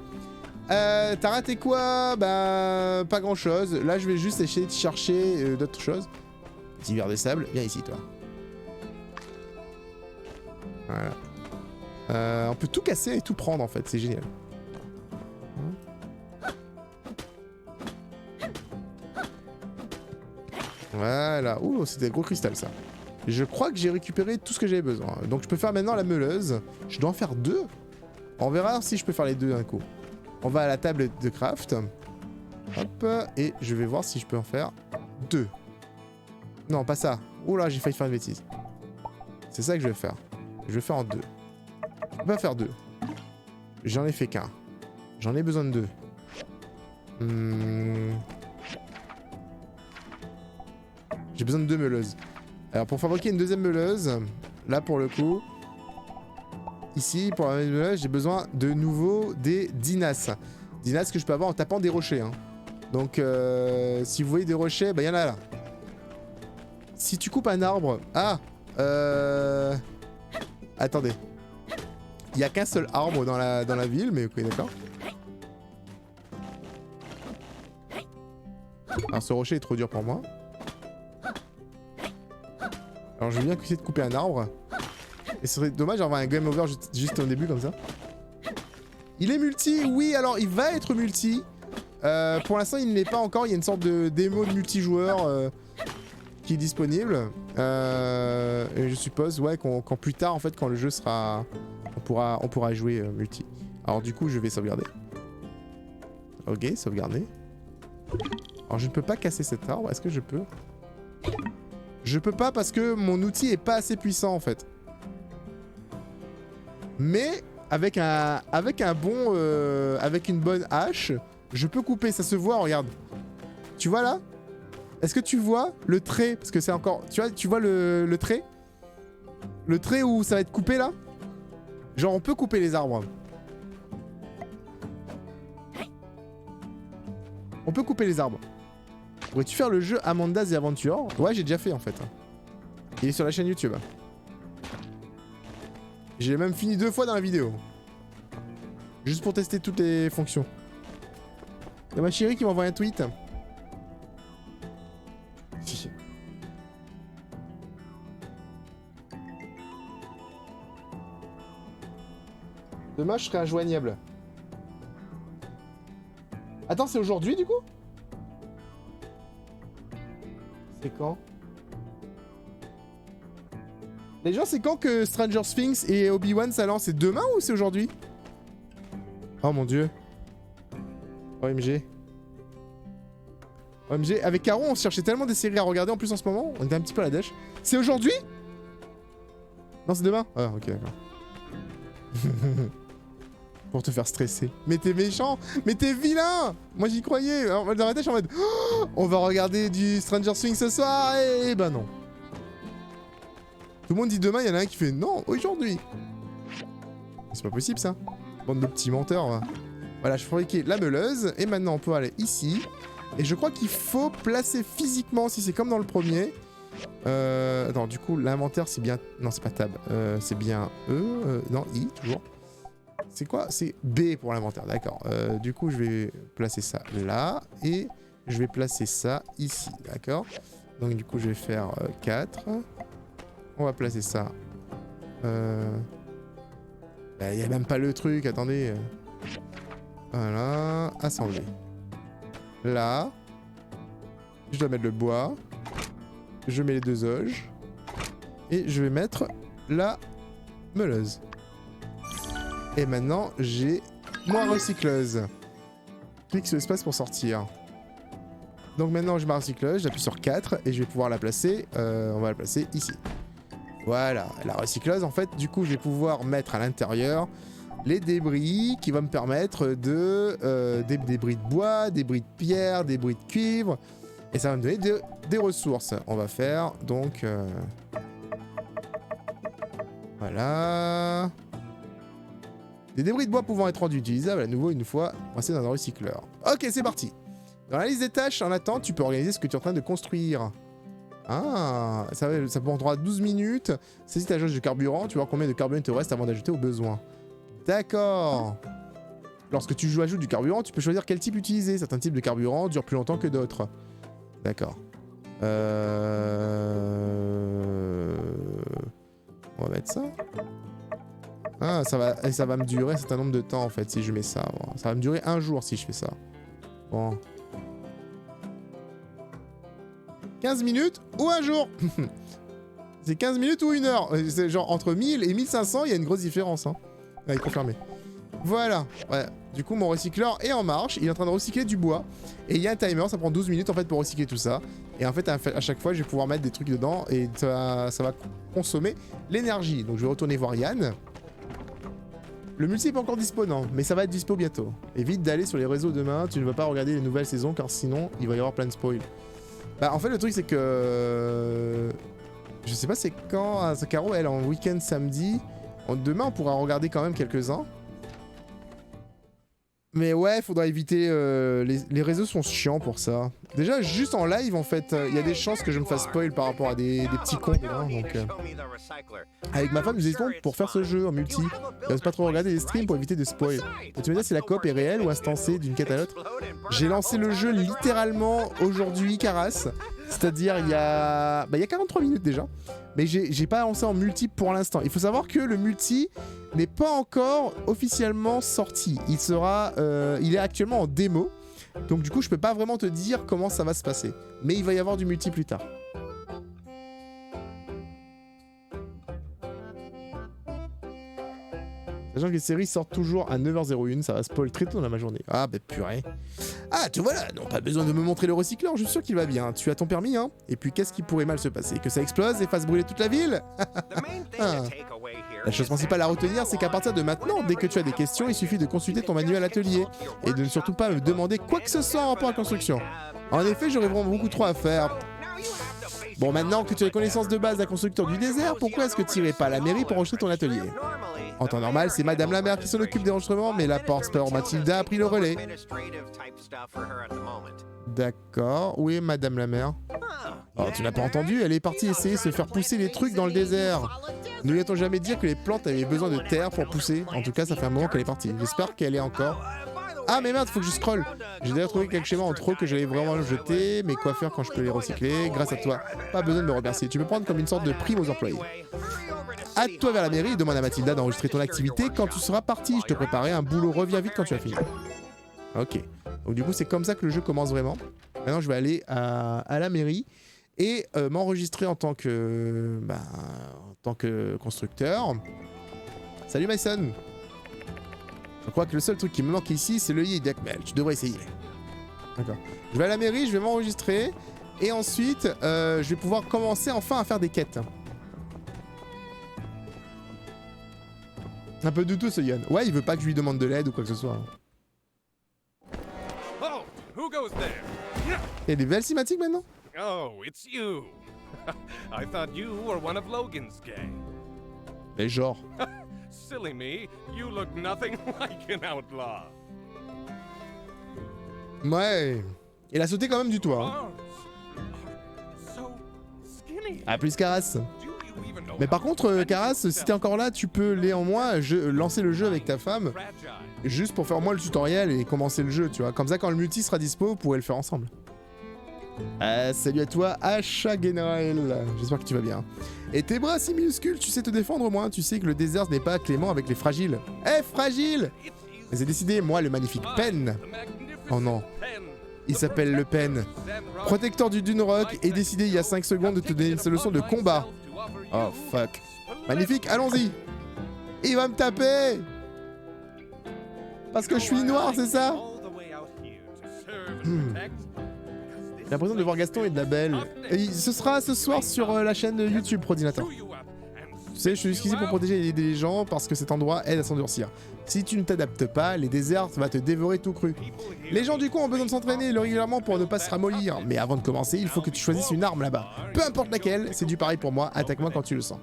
T'as raté quoi? Bah, pas grand chose. Là, je vais juste essayer de chercher d'autres choses. Petit verre de sable, viens ici, toi. Voilà. On peut tout casser et tout prendre en fait, c'est génial. Voilà. Ouh, c'était gros cristal ça. Je crois que j'ai récupéré tout ce que j'avais besoin. Donc je peux faire maintenant la meuleuse. Je dois en faire 2. On verra si je peux faire les 2 d'un coup. On va à la table de craft. Hop. Et je vais voir si je peux en faire 2. Non, pas ça. Ouh là, j'ai failli faire une bêtise. C'est ça que je vais faire. Je vais faire en 2. Je peux pas faire 2. J'en ai fait qu'un. J'en ai besoin de 2. J'ai besoin de 2 meuleuses. Alors pour fabriquer une deuxième meuleuse, là pour le coup, ici pour la meuleuse, j'ai besoin de nouveau des dinas. Dinas que je peux avoir en tapant des rochers. Hein. Donc si vous voyez des rochers, bah il y en a là. Si tu coupes un arbre... Ah attendez. Il n'y a qu'un seul arbre dans la ville, mais ok d'accord. Alors ce rocher est trop dur pour moi. Alors je veux bien essayer de couper un arbre. Et ce serait dommage d'avoir un game over juste au début comme ça. Il est multi, oui, alors il va être multi. Pour l'instant il ne l'est pas encore, il y a une sorte de démo de multijoueur qui est disponible. Et je suppose ouais, quand plus tard en fait quand le jeu sera... On pourra jouer multi. Alors du coup je vais sauvegarder. Ok, sauvegarder. Alors je ne peux pas casser cet arbre, est-ce que je peux? Je peux pas parce que mon outil est pas assez puissant en fait. Mais avec avec une bonne hache, je peux couper, ça se voit, regarde. Tu vois là? Est-ce que tu vois le trait? Parce que c'est encore... Tu vois le trait? Le trait où ça va être coupé là? Genre on peut couper les arbres. On peut couper les arbres. Pourrais-tu faire le jeu Amanda's The Adventure? Ouais, j'ai déjà fait en fait. Il est sur la chaîne YouTube. J'ai même fini 2 fois dans la vidéo. Juste pour tester toutes les fonctions. Il y a ma chérie qui m'envoie un tweet. Demain, je serai injoignable. Attends, c'est aujourd'hui, du coup? C'est quand? Les gens, c'est quand que Stranger Things et Obi-Wan ça lance? C'est demain ou c'est aujourd'hui? Oh mon dieu. OMG. OMG. Avec Caro, on se cherchait tellement des séries à regarder en plus en ce moment. On était un petit peu à la dèche. C'est aujourd'hui? Non, c'est demain? Ah, ok, d'accord. Pour te faire stresser. Mais t'es méchant! Mais t'es vilain! Moi j'y croyais! Alors, dans ma tête, je suis en mode oh, on va regarder du Stranger Things ce soir! Et bah non. Tout le monde dit demain, il y en a un qui fait non, aujourd'hui! C'est pas possible ça! Bande de petits menteurs. Va. Voilà, je fabriquais la meuleuse. Et maintenant on peut aller ici. Et je crois qu'il faut placer physiquement, si c'est comme dans le premier. Attends, du coup, l'inventaire c'est bien. Non, c'est pas tab. C'est bien E. Non, I, toujours. C'est quoi? C'est B pour l'inventaire, d'accord. Du coup, je vais placer ça là. Et je vais placer ça ici, d'accord. Donc, du coup, je vais faire 4. On va placer ça. Il n'y a même pas le truc, attendez. Voilà, assembler. Là. Je dois mettre le bois. Je mets les 2 auges. Et je vais mettre la meuleuse. Et maintenant, j'ai ma recycleuse. Clique sur l'espace pour sortir. Donc maintenant, j'ai ma recycleuse, j'appuie sur 4 et je vais pouvoir la placer. On va la placer ici. Voilà, la recycleuse, en fait, du coup, je vais pouvoir mettre à l'intérieur les débris qui vont me permettre de... des débris de bois, des débris de pierre, des débris de cuivre. Et ça va me donner des ressources. On va faire, donc... voilà... Des débris de bois pouvant être rendus utilisables à nouveau une fois passés dans un recycleur. Ok, c'est parti. Dans la liste des tâches, en attente, tu peux organiser ce que tu es en train de construire. Ah, ça prendra 12 minutes. Saisis ta jauge de carburant, tu vas voir combien de carburant il te reste avant d'ajouter au besoin. D'accord. Lorsque tu ajoutes du carburant, tu peux choisir quel type utiliser. Certains types de carburant durent plus longtemps que d'autres. D'accord. On va mettre ça. Ah, ça va me durer un certain nombre de temps en fait si je mets ça. Bon, ça va me durer un jour si je fais ça. Bon. 15 minutes ou un jour. C'est 15 minutes ou une heure. C'est genre entre 1000 et 1500, il y a une grosse différence. Hein. Allez, confirmé. Voilà. Ouais. Du coup, mon recycleur est en marche. Il est en train de recycler du bois. Et il y a un timer. Ça prend 12 minutes en fait pour recycler tout ça. Et en fait, à chaque fois, je vais pouvoir mettre des trucs dedans. Et ça va consommer l'énergie. Donc, je vais retourner voir Yann. Le multi n'est pas encore dispo, non, mais ça va être dispo bientôt. Évite d'aller sur les réseaux demain, tu ne vas pas regarder les nouvelles saisons car sinon il va y avoir plein de spoils. Bah en fait le truc c'est que... Je sais pas c'est quand, Caro elle est en week-end samedi. Demain on pourra regarder quand même quelques-uns. Mais ouais, faudra éviter, les réseaux sont chiants pour ça. Déjà, juste en live, en fait, il y a des chances que je me fasse spoil par rapport à des petits cons, hein, donc... Avec ma femme, nous hésitons pour faire ce jeu en multi. Je n'ose pas trop regarder les streams pour éviter de spoil. Et tu me dis si la coop est réelle ou instancée d'une quête à l'autre. J'ai lancé le jeu littéralement aujourd'hui, Caras. C'est-à-dire il y a 43 minutes déjà. Mais j'ai pas lancé en multi pour l'instant. Il faut savoir que le multi n'est pas encore officiellement sorti. Il est actuellement en démo. Donc du coup je peux pas vraiment te dire comment ça va se passer. Mais il va y avoir du multi plus tard. Sachant que les séries sortent toujours à 9h01, ça va spoil très tôt dans ma journée. Ah bah purée. Ah tu vois là, non pas besoin de me montrer le recycleur, je suis sûr qu'il va bien. Tu as ton permis hein. Et puis qu'est-ce qui pourrait mal se passer? Que ça explose et fasse brûler toute la ville? Ah. La chose principale à retenir, c'est qu'à partir de maintenant, dès que tu as des questions, il suffit de consulter ton manuel atelier. Et de ne surtout pas me demander quoi que ce soit en rapport à la construction. En effet, j'aurais vraiment beaucoup trop à faire. Bon, maintenant que tu as les connaissances de base d'un constructeur du désert, pourquoi est-ce que tu n'irais pas à la mairie pour enregistrer ton atelier? En temps normal, c'est Madame la maire qui s'en occupe des enregistrements, mais la porte-parole Mathilda a pris le relais. D'accord, où est Madame la maire? Oh, tu n'as pas entendu? Elle est partie essayer de se faire pousser les trucs dans le désert. Ne lui a-t-on jamais dit que les plantes avaient besoin de terre pour pousser? En tout cas, ça fait un moment qu'elle est partie. J'espère qu'elle est encore... Ah mais merde, faut que je scroll. J'ai déjà trouvé quelques schémas en trop que j'allais vraiment jeter, mais quoi faire quand je peux les recycler? Grâce à toi. Pas besoin de me remercier. Tu peux prendre comme une sorte de prime aux employés. Hâte-toi vers la mairie et demande à Mathilda d'enregistrer ton activité quand tu seras parti. Je te préparerai un boulot. Reviens vite quand tu as fini. Ok. Donc du coup, c'est comme ça que le jeu commence vraiment. Maintenant, je vais aller à la mairie et m'enregistrer en tant que constructeur. Salut Mason. Je crois que le seul truc qui me manque ici, c'est le lit d'Akmel. Tu devrais essayer. D'accord. Je vais à la mairie, je vais m'enregistrer. Et ensuite, je vais pouvoir commencer enfin à faire des quêtes. Un peu douteux ce Yann. Ouais, il veut pas que je lui demande de l'aide ou quoi que ce soit.
Oh, who goes there?
Il y a des belles cinématiques maintenant?
Oh, it's you. I thought you were one of Logan's gang.
Mais genre.
Silly me, you look nothing like an outlaw.
Ouais. Il a sauté quand même du toit. Hein.
Arms are so skinny.
Ah, plus Caras.
Do you even know
Mais par
how to
contre,
defend
Caras, si
yourself?
t'es encore là, tu peux néanmoins lancer le jeu avec ta femme.
Fragile.
Juste pour faire au moins le tutoriel et commencer le jeu, tu vois. Comme ça, quand le multi sera dispo, vous pourrez le faire ensemble. Salut à toi, Achat General. J'espère que tu vas bien. Et tes bras si minuscules, tu sais te défendre au moins. Tu sais que le désert n'est pas clément avec les fragiles. Eh, fragile! Mais c'est décidé, moi, le magnifique Pen. Oh non. Il s'appelle Le Pen. Protecteur du Dune Rock et décidé il y a 5 secondes de te donner une leçon de combat. Oh fuck. Magnifique, allons-y. Il va me taper. Parce que je suis noir, c'est ça? J'ai l'impression de voir Gaston et de la Belle. Et ce sera ce soir sur la chaîne de YouTube, Prodinator. Tu sais, je suis ici pour protéger et aider les gens parce que cet endroit aide à s'endurcir. Si tu ne t'adaptes pas, les déserts va te dévorer tout cru. Les gens du coin ont besoin de s'entraîner régulièrement pour ne pas se ramollir. Mais avant de commencer, il faut que tu choisisses une arme là-bas. Peu importe laquelle, c'est du pareil pour moi. Attaque-moi quand tu le sens.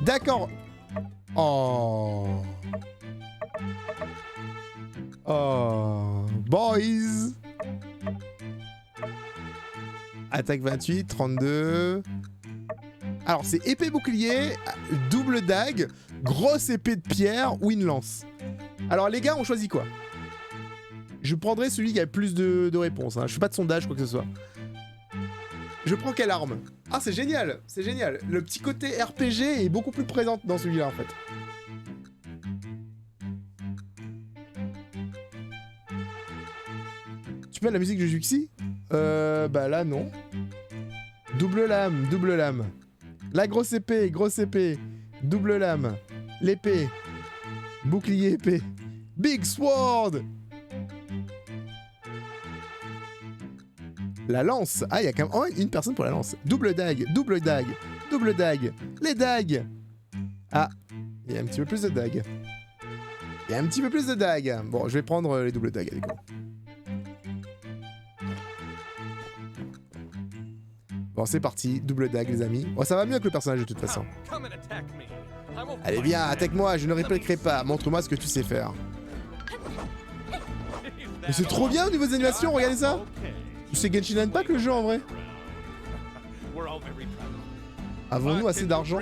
D'accord. Oh. Oh. Boys. Attaque 28, 32. Alors, c'est épée bouclier, double dague, grosse épée de pierre ou une lance. Alors, les gars, on choisit quoi? Je prendrai celui qui a plus de réponses. Hein. Je fais pas de sondage, quoi que ce soit. Je prends quelle arme? Ah, c'est génial, c'est génial. Le petit côté RPG est beaucoup plus présent dans celui-là, en fait. Tu mets la musique de Juxi? Bah là, non. Double lame, double lame. La grosse épée, double lame. L'épée. Bouclier épée. Big sword. La lance. Ah, il y a quand même une personne pour la lance. Double dague, double dague, double dague. Les dagues. Ah, il y a un petit peu plus de dagues. Il y a un petit peu plus de dagues. Bon, je vais prendre les doubles dagues, d'accord. Bon, c'est parti, double dague, les amis. Oh, ça va mieux avec le personnage de toute façon. Allez, viens, attaque-moi, je ne répliquerai pas. Montre-moi ce que tu sais faire. Mais c'est trop bien au niveau des animations, regardez ça. C'est Genshin Impact le jeu en vrai. Avons-nous assez d'argent?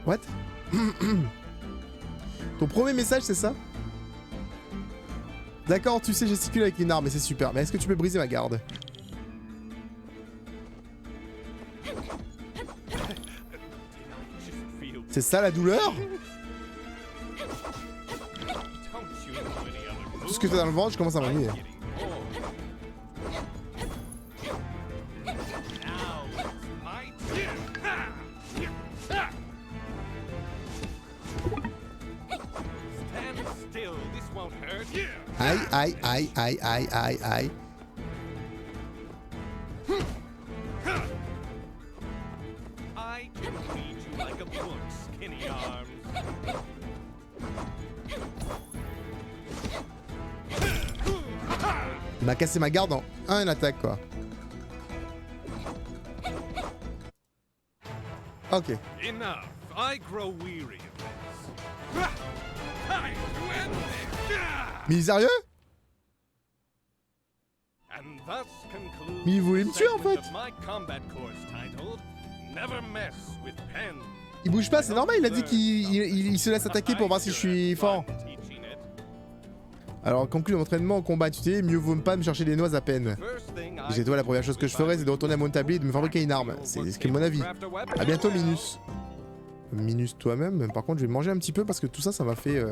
What? Ton premier message, c'est ça? D'accord, tu sais gesticuler avec une arme, mais c'est super. Mais est-ce que tu peux briser ma garde? C'est ça la douleur? Tout ce que t'as dans le ventre, je commence à m'ennuyer. Aïe, aïe, aïe, aïe, aïe, aïe, aïe. Il m'a cassé ma garde en une attaque, quoi. Ok. Mais sérieux? Mais il voulait me tuer en fait. Il bouge pas, c'est normal, il a dit qu'il se laisse attaquer pour voir si je suis fort. Alors, conclu l'entraînement au combat, tu sais, mieux vaut pas me chercher des noix à peine. J'ai toi, la première chose que je ferais, c'est de retourner à mon tablier et de me fabriquer une arme. C'est ce qui est mon avis. À bientôt, Minus. Minus toi-même. Par contre, je vais manger un petit peu parce que tout ça, ça m'a fait...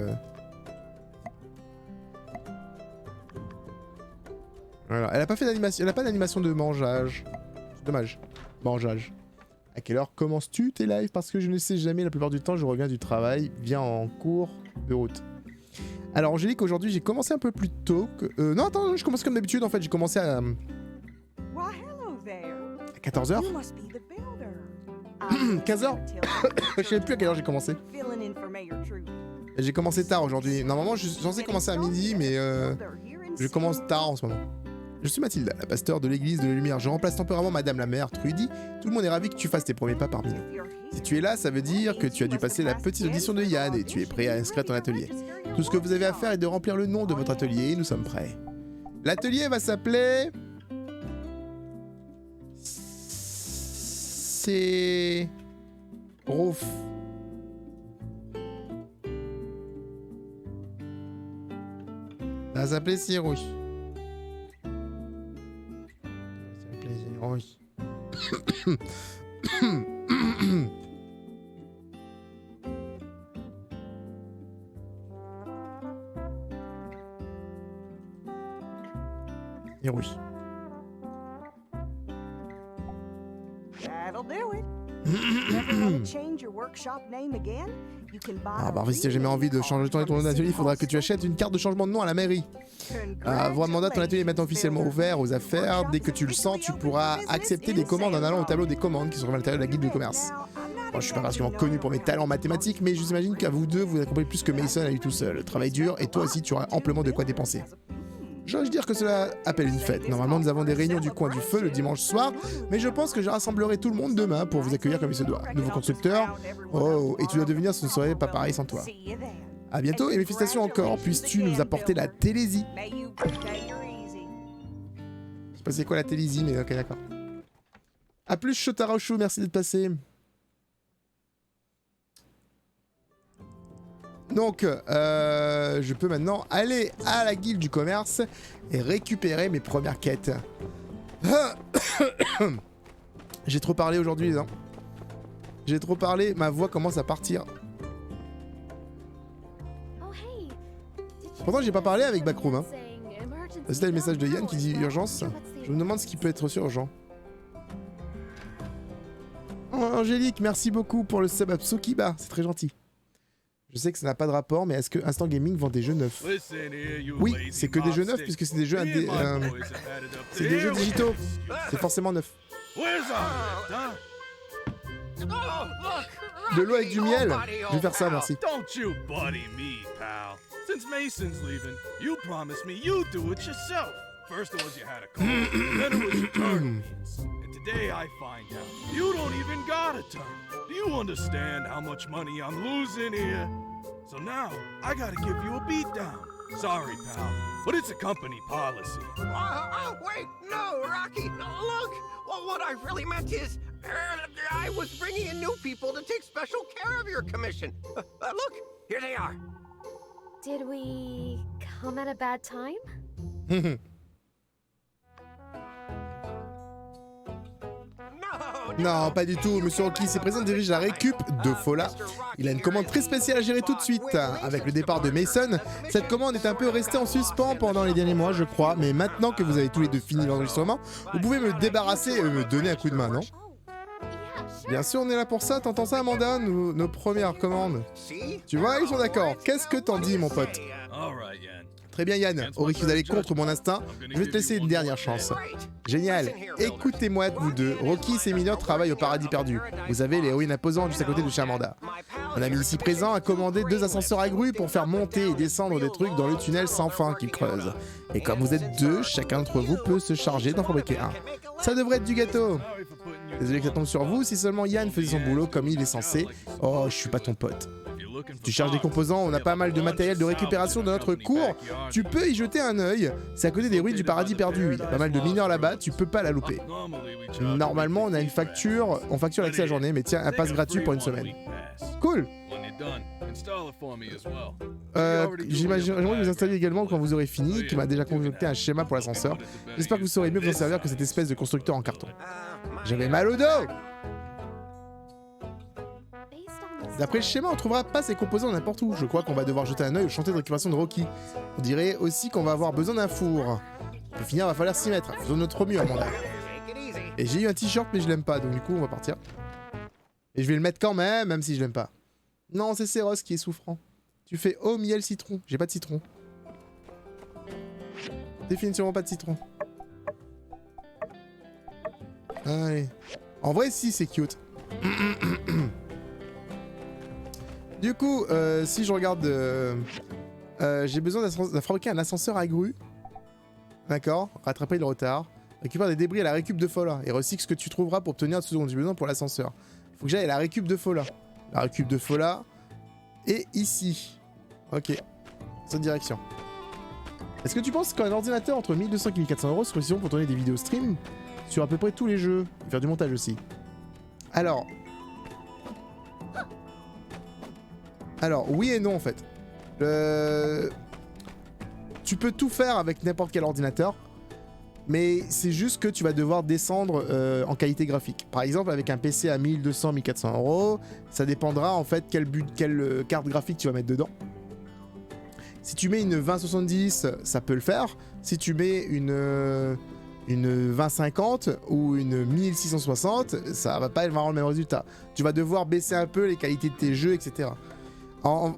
Voilà. Elle a pas fait d'animation. Elle a pas d'animation de mangeage. C'est dommage. Mangeage. À quelle heure commences-tu tes lives? Parce que je ne sais jamais, la plupart du temps, je reviens du travail, viens en cours de route. Alors, Angélique, aujourd'hui, j'ai commencé un peu plus tôt que... non, attends, je commence comme d'habitude, en fait. J'ai commencé à 14h 15h Je sais plus à quelle heure j'ai commencé. J'ai commencé tard aujourd'hui. Normalement, je suis censé commencer à midi, mais je commence tard en ce moment. Je suis Mathilde, la pasteur de l'église de la lumière. Je remplace temporairement Madame la mère Trudy. Tout le monde est ravi que tu fasses tes premiers pas parmi nous. Si tu es là, ça veut dire que tu as dû passer la petite audition de Yann et tu es prêt à inscrire ton atelier. Tout ce que vous avez à faire est de remplir le nom de votre atelier et nous sommes prêts. L'atelier va s'appeler... C'est... Rouf. Ça va s'appeler Cyrus. Oui. Et oui. Ah bah si t'as jamais envie de changer ton nom d'atelier, il faudra que tu achètes une carte de changement de nom à la mairie. Avoir un mandat, ton atelier est maintenant officiellement ouvert aux affaires. Dès que tu le sens, tu pourras accepter des commandes en allant au tableau des commandes qui se trouve à l'intérieur de la guilde de commerce. Bon, je suis pas particulièrement connu pour mes talents mathématiques, mais je vous imagine qu'à vous deux, vous accompagner plus que Mason à lui tout seul. Le travail dur, et toi aussi, tu auras amplement de quoi dépenser. J'ose dire que cela appelle une fête. Normalement, nous avons des réunions du coin du feu le dimanche soir, mais je pense que je rassemblerai tout le monde demain pour vous accueillir comme il se doit. Nouveau constructeur. Oh, et tu dois devenir, ce ne serait pas pareil sans toi. À bientôt et mes félicitations encore. Puisses-tu nous apporter la télésie? Je sais pas c'est quoi la télésie, mais ok, d'accord. A plus, Shotaro Chou, merci d'être passé. Donc, je peux maintenant aller à la guilde du commerce et récupérer mes premières quêtes. J'ai trop parlé aujourd'hui, non? J'ai trop parlé, ma voix commence à partir. Pourtant, j'ai pas parlé avec Backroom. Hein. C'était le message de Yann qui dit urgence. Je me demande ce qui peut être aussi urgent. Oh, Angélique, merci beaucoup pour le sub à Tsukiba, c'est très gentil. Je sais que ça n'a pas de rapport, mais est-ce que Instant Gaming vend des jeux neufs? Oui, c'est que des jeux neufs puisque c'est des jeux c'est des jeux digitaux. C'est forcément neuf. De l'eau avec du miel. Je vais faire ça, merci.
Don't you buddy me, pal. Since Mason's leaving, you promised me you'd do it yourself. First it was you had a car, then it was your turn means. And today I find out you don't even got a turn. Do you understand how much money I'm losing here? So now I gotta give you a beatdown. Sorry, pal, but it's a company policy.
Wait, no, Rocky, no, look. Well, what I really meant is, I was bringing in new people to take special care of your commission. Look, here they are.
Did we come at a bad time?
Non, pas du tout. Monsieur Rocky, ses présents dirige la récup de Fola. Il a une commande très spéciale à gérer tout de suite. Avec le départ de Mason, cette commande est un peu restée en suspens pendant les derniers mois, je crois. Mais maintenant que vous avez tous les deux fini l'enregistrement, vous pouvez me débarrasser et me donner un coup de main, non? Bien sûr, on est là pour ça. T'entends ça, Amanda? Nos premières commandes. Tu vois, ils sont d'accord. Qu'est-ce que t'en dis, mon pote? Très bien, Yann. Au risque d'aller contre mon instinct, je vais te laisser une dernière chance. Génial. Écoutez-moi, vous deux. Rocky et ses mineurs travaillent au paradis perdu. Vous avez l'héroïne imposante juste à côté de chez Amanda. Mon ami ici présent a commandé 2 ascenseurs à grue pour faire monter et descendre des trucs dans le tunnel sans fin qu'il creuse. Et comme vous êtes 2, chacun d'entre vous peut se charger d'en fabriquer un. Ça devrait être du gâteau. Désolé que ça tombe sur vous, si seulement Yann faisait son boulot comme il est censé. Oh, je suis pas ton pote. Tu cherches des composants, on a pas mal de matériel de récupération dans notre cours. Tu peux y jeter un œil. C'est à côté des ruines du paradis perdu. Il y a pas mal de mineurs là-bas, tu peux pas la louper. Normalement, on a une facture, on facture l'accès à la journée, mais tiens, un pass gratuit pour une semaine. Cool.
you're done, install it for me as well.
J'aimerais que vous installiez également quand vous aurez fini, qui m'a déjà concocté un schéma pour l'ascenseur. J'espère que vous saurez mieux vous en servir que cette espèce de constructeur en carton. J'avais mal au dos. D'après le schéma, on trouvera pas ces composants n'importe où. Je crois qu'on va devoir jeter un œil au chantier de récupération de Rocky. On dirait aussi qu'on va avoir besoin d'un four. Pour finir, il va falloir s'y mettre. Faisons notre mieux, Amanda. Et j'ai eu un t-shirt, mais je l'aime pas, donc du coup, on va partir. Et je vais le mettre quand même, même si je l'aime pas. Non, c'est Céros qui est souffrant. Tu fais eau, miel, citron. J'ai pas de citron. Définitivement pas de citron. Allez. En vrai, si, c'est cute. Du coup, si je regarde... j'ai besoin de fabriquer un ascenseur à grue. D'accord. Rattraper le retard. Récupère des débris à la récup de Fola. Et recycle ce que tu trouveras pour obtenir ce dont tu as besoin pour l'ascenseur. Il faut que j'aille à la récup de Fola. La récup de Fola... Et ici. Ok. Cette direction. Est-ce que tu penses qu'un ordinateur entre 1200 et 1400 euros serait suffisant pour tourner des vidéos stream sur à peu près tous les jeux et faire du montage aussi? Alors, oui et non en fait. Tu peux tout faire avec n'importe quel ordinateur, mais c'est juste que tu vas devoir descendre en qualité graphique. Par exemple, avec un PC à 1200-1400 euros, ça dépendra en fait quelle carte graphique tu vas mettre dedans. Si tu mets une 2070, ça peut le faire. Si tu mets une 2050 ou une 1660, ça va pas avoir le même résultat. Tu vas devoir baisser un peu les qualités de tes jeux, etc.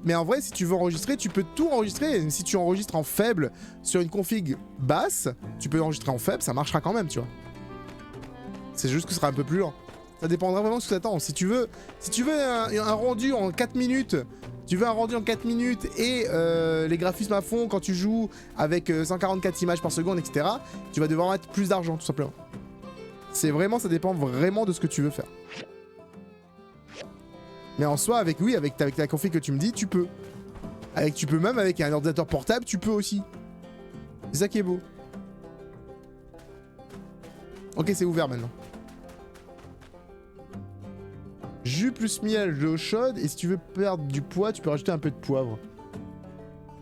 Mais en vrai, si tu veux enregistrer, tu peux tout enregistrer. Si tu enregistres en faible sur une config basse, tu peux enregistrer en faible, ça marchera quand même, tu vois. C'est juste que ce sera un peu plus lent. Ça dépendra vraiment de ce que tu attends. Si tu veux un rendu en 4 minutes, et les graphismes à fond quand tu joues avec 144 images par seconde, etc., tu vas devoir mettre plus d'argent, tout simplement. Ça dépend vraiment de ce que tu veux faire. Mais en soi, avec la config que tu me dis, tu peux. Tu peux même avec un ordinateur portable, tu peux aussi. C'est ça qui est beau. Ok, c'est ouvert maintenant. Jus plus miel, de l'eau chaude, et si tu veux perdre du poids, tu peux rajouter un peu de poivre.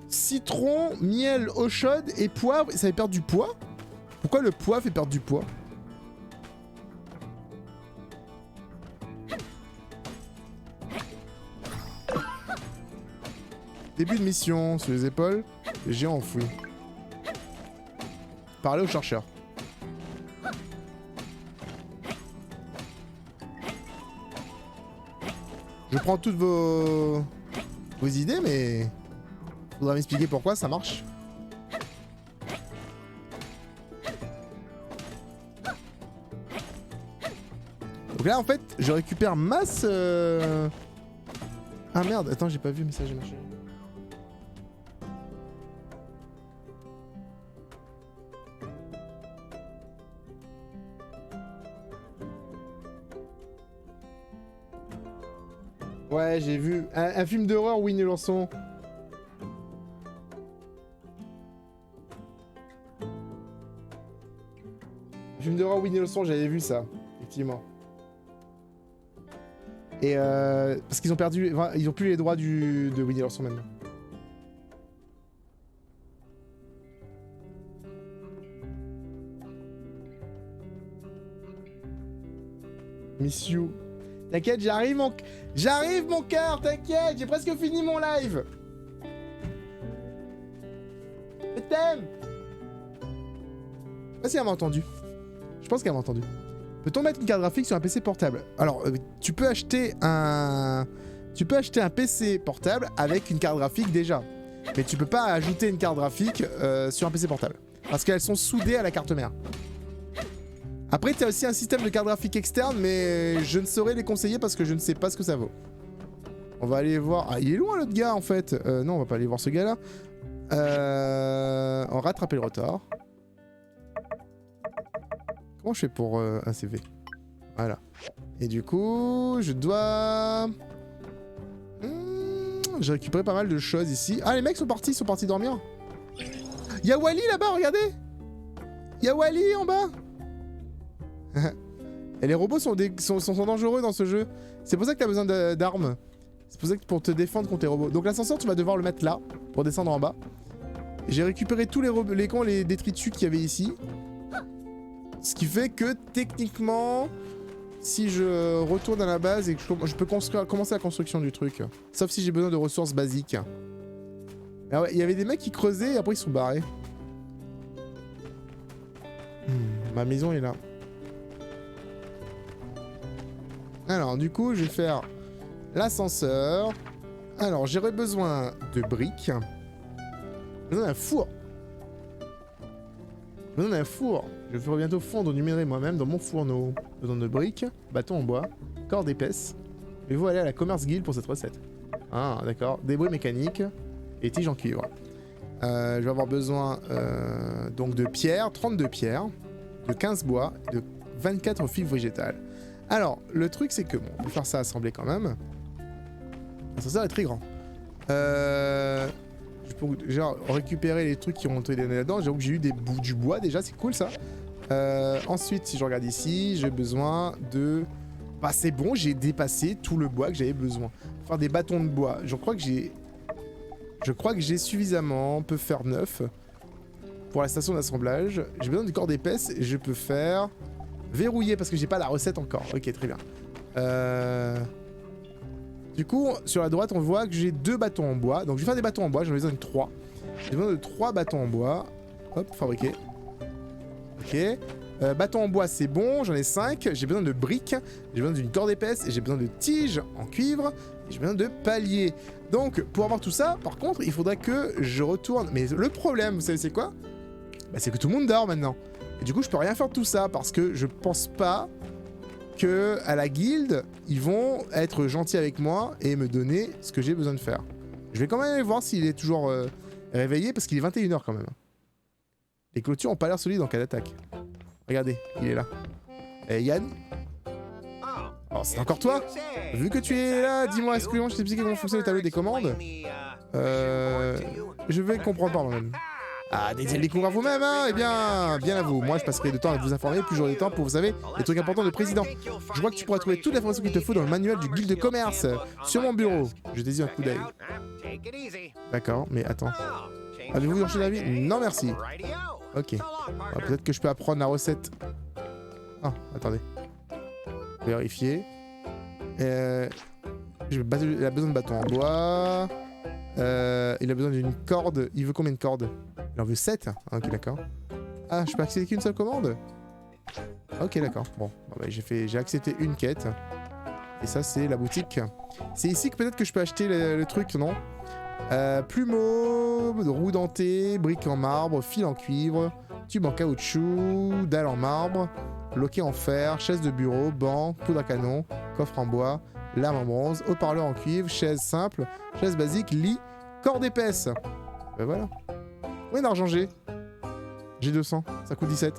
Citron, miel, eau chaude et poivre, et ça fait perdre du poids? Pourquoi le poivre fait perdre du poids? Début de mission, sur les épaules, le géant enfoui. Parlez aux chercheurs. Je prends toutes vos idées, mais faudra m'expliquer pourquoi ça marche. Donc là, en fait, je récupère masse... Ah merde, attends, j'ai pas vu le message de ma chérie. Ouais, j'ai vu un film d'horreur, Winnie l'ourson. Un film d'horreur, Winnie l'ourson, j'avais vu ça, effectivement. Et parce qu'ils ont perdu, enfin, ils ont plus les droits de Winnie l'ourson maintenant. Miss you. T'inquiète, j'arrive mon cœur, t'inquiète, j'ai presque fini mon live. Je t'aime. Je sais pas si elle m'a entendu. Je pense qu'elle m'a entendu. Peut-on mettre une carte graphique sur un PC portable? Alors, tu peux acheter un PC portable avec une carte graphique déjà. Mais tu peux pas ajouter une carte graphique sur un PC portable. Parce qu'elles sont soudées à la carte mère. Après, tu as aussi un système de carte graphique externe, mais je ne saurais les conseiller parce que je ne sais pas ce que ça vaut. On va aller voir... Ah, il est loin l'autre gars en fait. Non, on va pas aller voir ce gars-là. On va rattraper le retard. Comment je fais pour un CV? Voilà. Et du coup, je dois... J'ai récupéré pas mal de choses ici. Ah, les mecs sont partis dormir. Y'a Wally là-bas, regardez. Y'a Wally en bas. Et les robots sont dangereux dans ce jeu. C'est pour ça que t'as besoin d'armes. C'est pour ça que pour te défendre contre les robots. Donc l'ascenseur, tu vas devoir le mettre là pour descendre en bas. J'ai récupéré tous les détritus qu'il y avait ici. Ce qui fait que techniquement, si je retourne à la base et que je peux commencer la construction du truc. Sauf si j'ai besoin de ressources basiques. Ah ouais, il y avait des mecs qui creusaient et après ils sont barrés. Ma maison est là. Alors du coup je vais faire l'ascenseur. Alors j'aurais besoin de briques. J'ai besoin d'un four. J'ai besoin d'un four. Je ferai bientôt fondre du minerai moi-même dans mon fourneau. Besoin de briques, bâton en bois, corde épaisse. Et vous allez à la Commerce Guild pour cette recette. Ah d'accord, débris mécaniques et tiges en cuivre. Je vais avoir besoin donc de pierres, 32 pierres, de 15 bois et de 24 fibres végétales. Alors, le truc c'est que, bon, on va faire ça assembler quand même. L'ascenseur est très grand. Je peux déjà récupérer les trucs qui ont été donnés là-dedans. J'avoue que j'ai eu du bois déjà, c'est cool ça. Ensuite, si je regarde ici, j'ai besoin de... Bah c'est bon, j'ai dépassé tout le bois que j'avais besoin. Faire des bâtons de bois. Je crois que j'ai suffisamment, on peut faire 9 pour la station d'assemblage. J'ai besoin de corde épaisse et je peux faire verrouiller parce que j'ai pas la recette encore. Ok, très bien. Du coup, sur la droite, on voit que j'ai 2 bâtons en bois. Donc je vais faire des bâtons en bois, j'en ai besoin de 3. J'ai besoin de 3 bâtons en bois. Hop, fabriquer. Ok. Bâton en bois, c'est bon, j'en ai 5. J'ai besoin de briques, j'ai besoin d'une corde épaisse, et j'ai besoin de tiges en cuivre, et j'ai besoin de paliers. Donc, pour avoir tout ça, par contre, il faudrait que je retourne. Mais le problème, vous savez c'est quoi? Bah, c'est que tout le monde dort maintenant. Et du coup, je peux rien faire de tout ça, parce que je pense pas que à la guilde, ils vont être gentils avec moi et me donner ce que j'ai besoin de faire. Je vais quand même aller voir s'il est toujours réveillé, parce qu'il est 21h quand même. Les clôtures ont pas l'air solides en cas d'attaque. Regardez, il est là. Eh Yann? Oh, c'est encore toi? Vu que tu es là, dis-moi, est-ce que je t'explique comment fonctionne le tableau des commandes? Je vais comprendre par moi-même. Ah, dédiez le découvrir vous-même, hein? Eh bien, bien à vous. Moi, je passerai du temps à vous informer, plus j'aurai du temps pour, vous savez, les trucs importants de président. Je vois que tu pourras trouver toute l'information qu'il te faut dans le manuel du guild de commerce, sur mon bureau. Je désire un coup d'œil. D'accord, mais attends. Avez-vous changé d'avis? Non, merci. Ok. Ah, peut-être que je peux apprendre la recette. Ah, attendez. Vérifier. Il a besoin de bâton en bois. Il a besoin d'une corde. Il veut combien de cordes? Il en veut 7. Ah, ok, d'accord. Ah, je peux accéder qu'une seule commande? Ok, d'accord. Bon, bah, j'ai accepté une quête. Et ça, c'est la boutique. C'est ici que peut-être que je peux acheter le truc, non? Plumeau, roue dentée, briques en marbre, fil en cuivre, tube en caoutchouc, dalle en marbre, loquet en fer, chaise de bureau, banc, poudre à canon, coffre en bois, lame en bronze, haut-parleur en cuivre, chaise simple, chaise basique, lit, corde épaisse. Ben voilà. Combien d'argent j'ai? J'ai 200, ça coûte 17.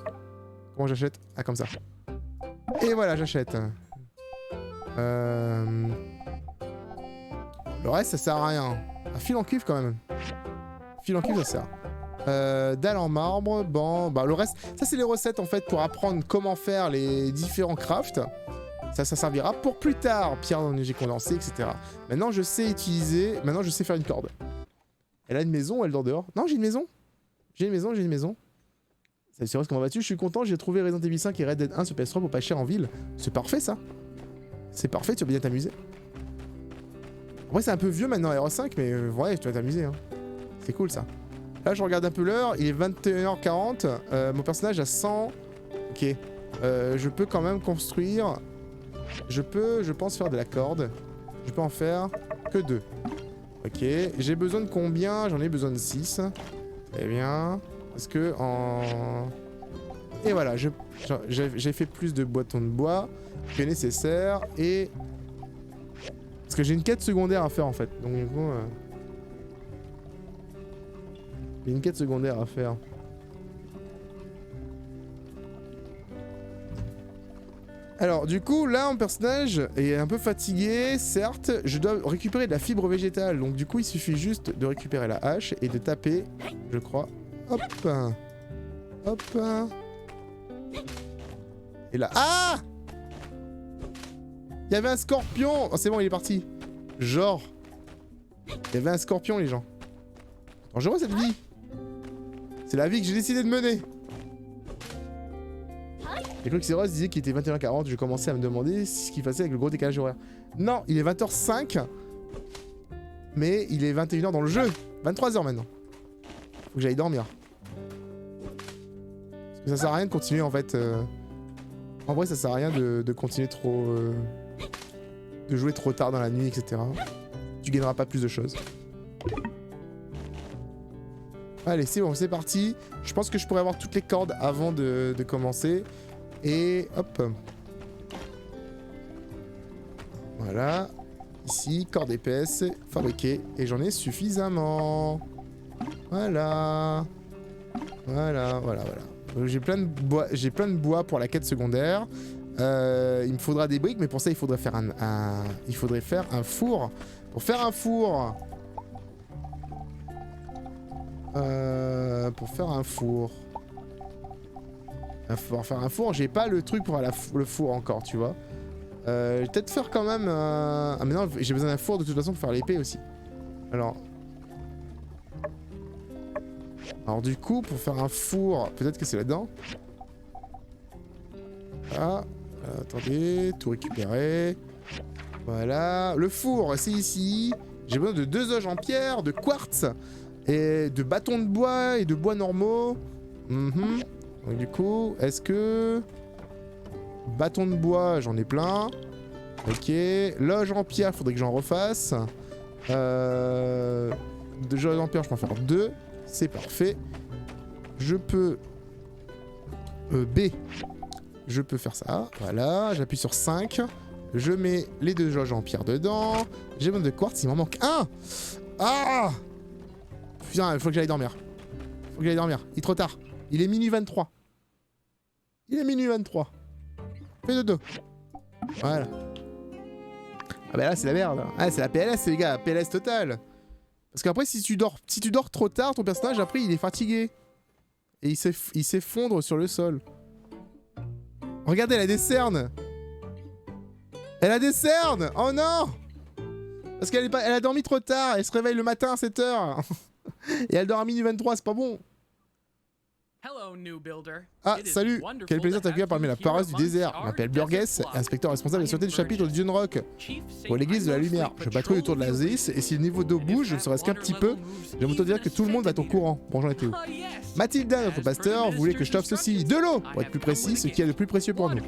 Comment j'achète? Ah, comme ça. Et voilà, j'achète. Le reste, ça sert à rien. Un fil en cuivre quand même. Fil en cuivre, ça sert. Dalle en marbre, banc. Bah, le reste, ça c'est les recettes en fait pour apprendre comment faire les différents crafts. Ça servira pour plus tard. Pierre d'énergie condensée, etc. Maintenant, je sais utiliser. Maintenant, je sais faire une corde. Elle a une maison, elle dort dehors. Non, j'ai une maison. J'ai une maison. C'est vrai ce qu'on va dessus. Je suis content, j'ai trouvé Resident Evil 5 et Red Dead 1 sur PS3 pour pas cher en ville. C'est parfait ça. C'est parfait, tu vas bien t'amuser. Après, c'est un peu vieux maintenant, R5, mais ouais, tu vas t'amuser. Hein. C'est cool ça. Là, je regarde un peu l'heure, il est 21h40. Mon personnage a 100. Ok. Je peux quand même construire. Je peux, je pense, faire de la corde. Je peux en faire que 2. Ok. J'ai besoin de combien? J'en ai besoin de 6. Très bien. Parce que en... Et voilà, j'ai fait plus de bâtons de bois que nécessaire. Et... Parce que j'ai une quête secondaire à faire en fait. Donc du coup... J'ai une quête secondaire à faire. Alors du coup là mon personnage est un peu fatigué, certes, je dois récupérer de la fibre végétale, donc du coup il suffit juste de récupérer la hache et de taper, je crois, hop, hop, et là, ah, il y avait un scorpion, oh c'est bon il est parti, Genre, il y avait un scorpion, les gens. Dangereux cette vie. C'est la vie que j'ai décidé de mener. Et Clock Zeros disait qu'il était 21h40. Je commençais à me demander ce qu'il faisait avec le gros décalage horaire. Non, il est 20h05. Mais il est 21h dans le jeu. 23h maintenant. Faut que j'aille dormir. Parce que ça sert à rien de continuer en fait. En vrai, ça sert à rien de continuer trop. De jouer trop tard dans la nuit, etc. Tu gagneras pas plus de choses. Allez, c'est bon, c'est parti. Je pense que je pourrais avoir toutes les cordes avant de commencer. Et hop. Voilà. Ici, corde épaisse, fabriquée. Et j'en ai suffisamment. Voilà. Voilà. J'ai plein de bois pour la quête secondaire. Il me faudra des briques, mais pour ça, il faudrait faire un four. Pour faire un four... Pour faire un four, j'ai pas le truc pour le four encore, tu vois. Je vais peut-être faire quand même... Ah mais non, j'ai besoin d'un four de toute façon pour faire l'épée aussi. Alors du coup, pour faire un four, peut-être que c'est là-dedans. Ah, attendez, tout récupérer. Voilà, le four, c'est ici. J'ai besoin de 2 oges en pierre, de quartz et de bâtons de bois et de bois normaux. Donc du coup, est-ce que... Bâtons de bois, j'en ai plein. Ok, loge en pierre, faudrait que j'en refasse. De loge en pierre, je peux en faire 2. C'est parfait. Je peux... B. Je peux faire ça. Voilà, j'appuie sur 5. Je mets les 2 jauges en pierre dedans. J'ai besoin de quartz, il m'en manque 1. Ah! Putain, il faut que j'aille dormir. Il est trop tard. Il est minuit 23. Fais dodo. Voilà. Ah bah là, c'est la merde. Ah, c'est la PLS, les gars. PLS total. Parce qu'après, si tu dors trop tard, ton personnage, après, il est fatigué. Et il s'effondre sur le sol. Regardez, elle a des cernes. Oh non! Parce qu'elle a dormi trop tard. Elle se réveille le matin à 7h. Et elle dort à minuit 23, c'est pas bon. Ah, salut! Quel plaisir de t'accueillir parmi la paroisse du désert. Je m'appelle Burgess, inspecteur responsable de la sûreté du chapitre de Dune Rock. Pour l'église de la lumière. Je patrouille autour de la Zéis, et si le niveau d'eau bouge, ne serait-ce qu'un petit peu, j'aime autant dire que tout le monde va être au courant. Bon, j'en étais où? Mathilda, notre pasteur, voulait que je t'offre ceci. De l'eau! Pour être plus précis, ce qui est le plus précieux pour nous.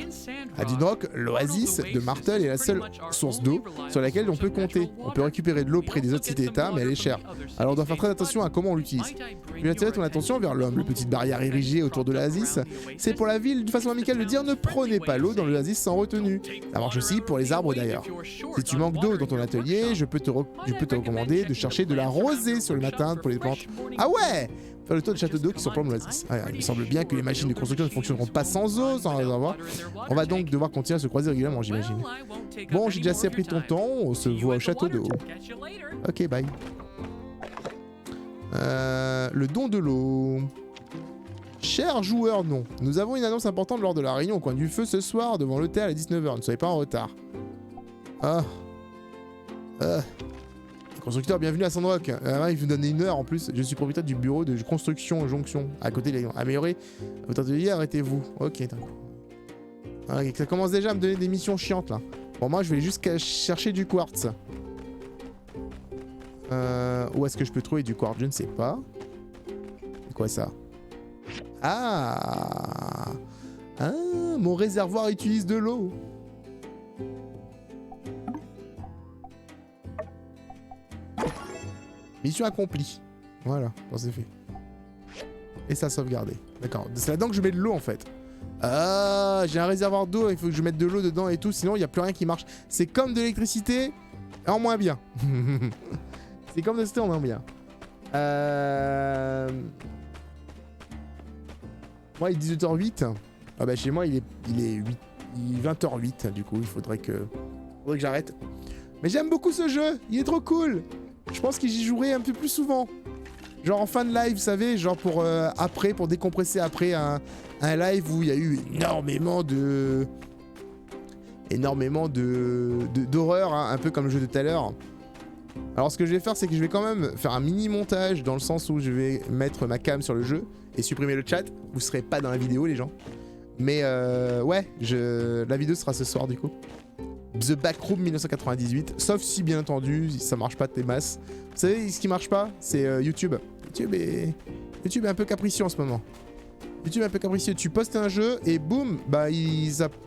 À Dune Rock, l'oasis de Martel est la seule source d'eau sur laquelle on peut compter. On peut récupérer de l'eau près des autres cités-états, mais elle est chère. Alors on doit faire très attention à comment on l'utilise. Je vais attirer ton attention vers l'homme, le petite barrière érigée autour de l'oasis. C'est pour la ville, de façon amicale, de dire ne prenez pas l'eau dans l'oasis sans retenue. Ça marche aussi pour les arbres d'ailleurs. Si tu manques d'eau dans ton atelier, je peux te recommander de chercher de la rosée sur le matin pour les plantes. Ah ouais! Faire le tour des châteaux d'eau qui surplombent l'oasis. Ah, il me semble bien que les machines de construction ne fonctionneront pas sans eau, sans réservoir. On va donc devoir continuer à se croiser régulièrement, j'imagine. Bon, j'ai déjà assez appris ton temps, on se voit au château d'eau. Ok, bye. Le don de l'eau. Cher joueur, non. Nous avons une annonce importante lors de la réunion au coin du feu ce soir devant l'hôtel à 19h. Ne soyez pas en retard. Constructeur, bienvenue à Sandrock. Il vous donne 1 heure en plus. Je suis propriétaire du bureau de construction jonction. À côté de améliorer votre atelier, arrêtez-vous. Ok, d'accord. Ok, ça commence déjà à me donner des missions chiantes là. Bon, moi je vais juste chercher du quartz. Où est-ce que je peux trouver du quartz? Je ne sais pas. C'est quoi ça? Ah, mon réservoir utilise de l'eau. Mission accomplie. Voilà, c'est fait. Et ça sauvegardé. D'accord, c'est là-dedans que je mets de l'eau en fait. Ah, j'ai un réservoir d'eau, il faut que je mette de l'eau dedans et tout, sinon il n'y a plus rien qui marche. C'est comme de l'électricité en moins bien. C'est comme de l'électricité en moins bien. Moi, il est 18h08. Ah bah chez moi, il est 20h08. Du coup, il faudrait que j'arrête. Mais j'aime beaucoup ce jeu. Il est trop cool. Je pense que j'y jouerai un peu plus souvent. Genre en fin de live, vous savez, genre pour après, pour décompresser après un live où il y a eu énormément d'horreur, hein, un peu comme le jeu de tout à l'heure. Alors ce que je vais faire, c'est que je vais quand même faire un mini montage dans le sens où je vais mettre ma cam sur le jeu et supprimer le chat. Vous serez pas dans la vidéo les gens. Mais ouais, la vidéo sera ce soir du coup. The Backroom 1998, sauf si bien entendu ça marche pas de tes masses. Vous savez ce qui marche pas, c'est YouTube. YouTube est un peu capricieux en ce moment. YouTube est un peu capricieux. Tu postes un jeu et boum, bah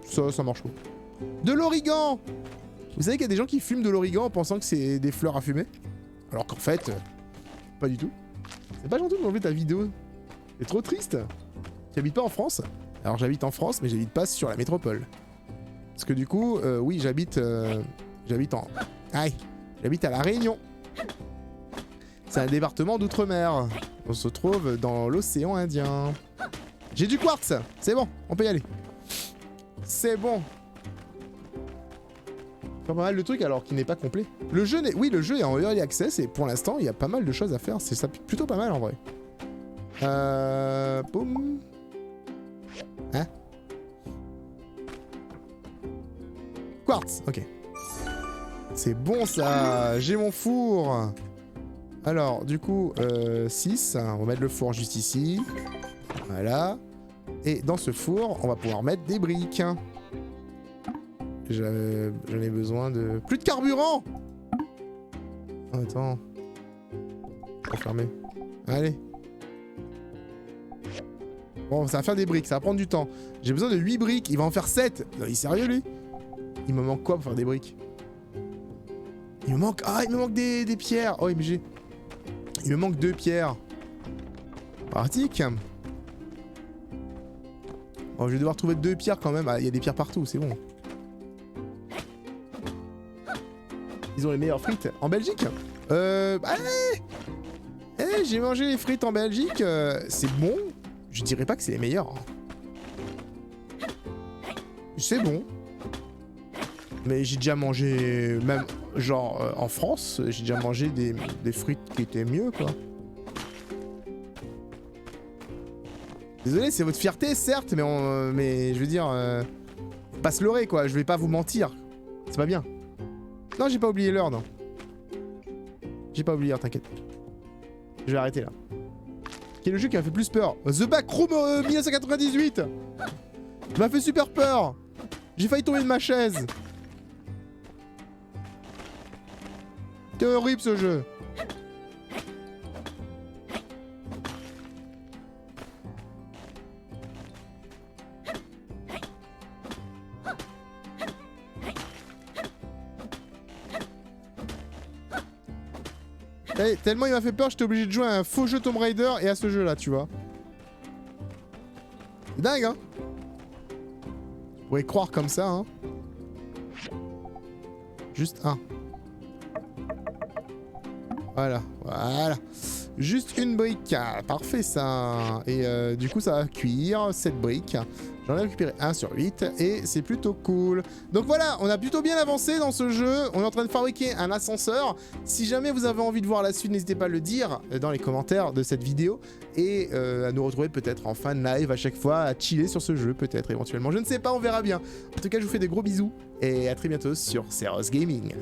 ça marche pas. De l'origan. Vous savez qu'il y a des gens qui fument de l'origan en pensant que c'est des fleurs à fumer, alors qu'en fait, pas du tout. C'est pas gentil d'enlever ta vidéo. C'est trop triste. Tu habites pas en France? Alors j'habite en France, mais j'habite pas sur la métropole. Parce que du coup, oui, j'habite à La Réunion. C'est un département d'outre-mer. On se trouve dans l'océan Indien. J'ai du quartz, c'est bon, on peut y aller. C'est bon. Pas mal de trucs alors qu'il n'est pas complet. Le jeu est en early access et pour l'instant, il y a pas mal de choses à faire. C'est ça plutôt pas mal en vrai. Boum. Hein? Quartz, ok. C'est bon ça, j'ai mon four. Alors, du coup, 6, on va mettre le four juste ici. Voilà. Et dans ce four, on va pouvoir mettre des briques. J'en ai besoin de... Plus de carburant! Attends. Faut fermer. Allez. Bon, ça va faire des briques, ça va prendre du temps. J'ai besoin de 8 briques, il va en faire 7. Non, il est sérieux lui? Il me manque quoi pour faire des briques? Il me manque des pierres. OMG. Il me manque 2 pierres. Pratique. Bon, je vais devoir trouver 2 pierres quand même. Ah, il y a des pierres partout, c'est bon. Ils ont les meilleures frites en Belgique. J'ai mangé les frites en Belgique. C'est bon. Je dirais pas que c'est les meilleures. C'est bon. Mais j'ai déjà mangé, même genre en France, j'ai déjà mangé des frites qui étaient mieux, quoi. Désolé, c'est votre fierté, certes, mais je veux dire, faut pas se leurrer, quoi. Je vais pas vous mentir. C'est pas bien. Non, j'ai pas oublié l'heure, non. J'ai pas oublié l'heure, t'inquiète. Je vais arrêter là. Quel est le jeu qui m'a fait plus peur? The Backroom 1998. Il m'a fait super peur. J'ai failli tomber de ma chaise. C'est horrible ce jeu. Et tellement il m'a fait peur, j'étais obligé de jouer à un faux jeu Tomb Raider et à ce jeu là, tu vois. C'est dingue, hein. Tu pourrais croire comme ça, hein. Juste un. Voilà, voilà. Juste une brique. Ah, parfait ça. Et du coup ça va cuire 7 briques. J'en ai récupéré 1 sur 8 et c'est plutôt cool. Donc voilà, on a plutôt bien avancé dans ce jeu. On est en train de fabriquer un ascenseur. Si jamais vous avez envie de voir la suite, n'hésitez pas à le dire dans les commentaires de cette vidéo. Et à nous retrouver peut-être en fin de live à chaque fois, à chiller sur ce jeu peut-être éventuellement. Je ne sais pas, on verra bien. En tout cas, je vous fais des gros bisous et à très bientôt sur Seros Gaming.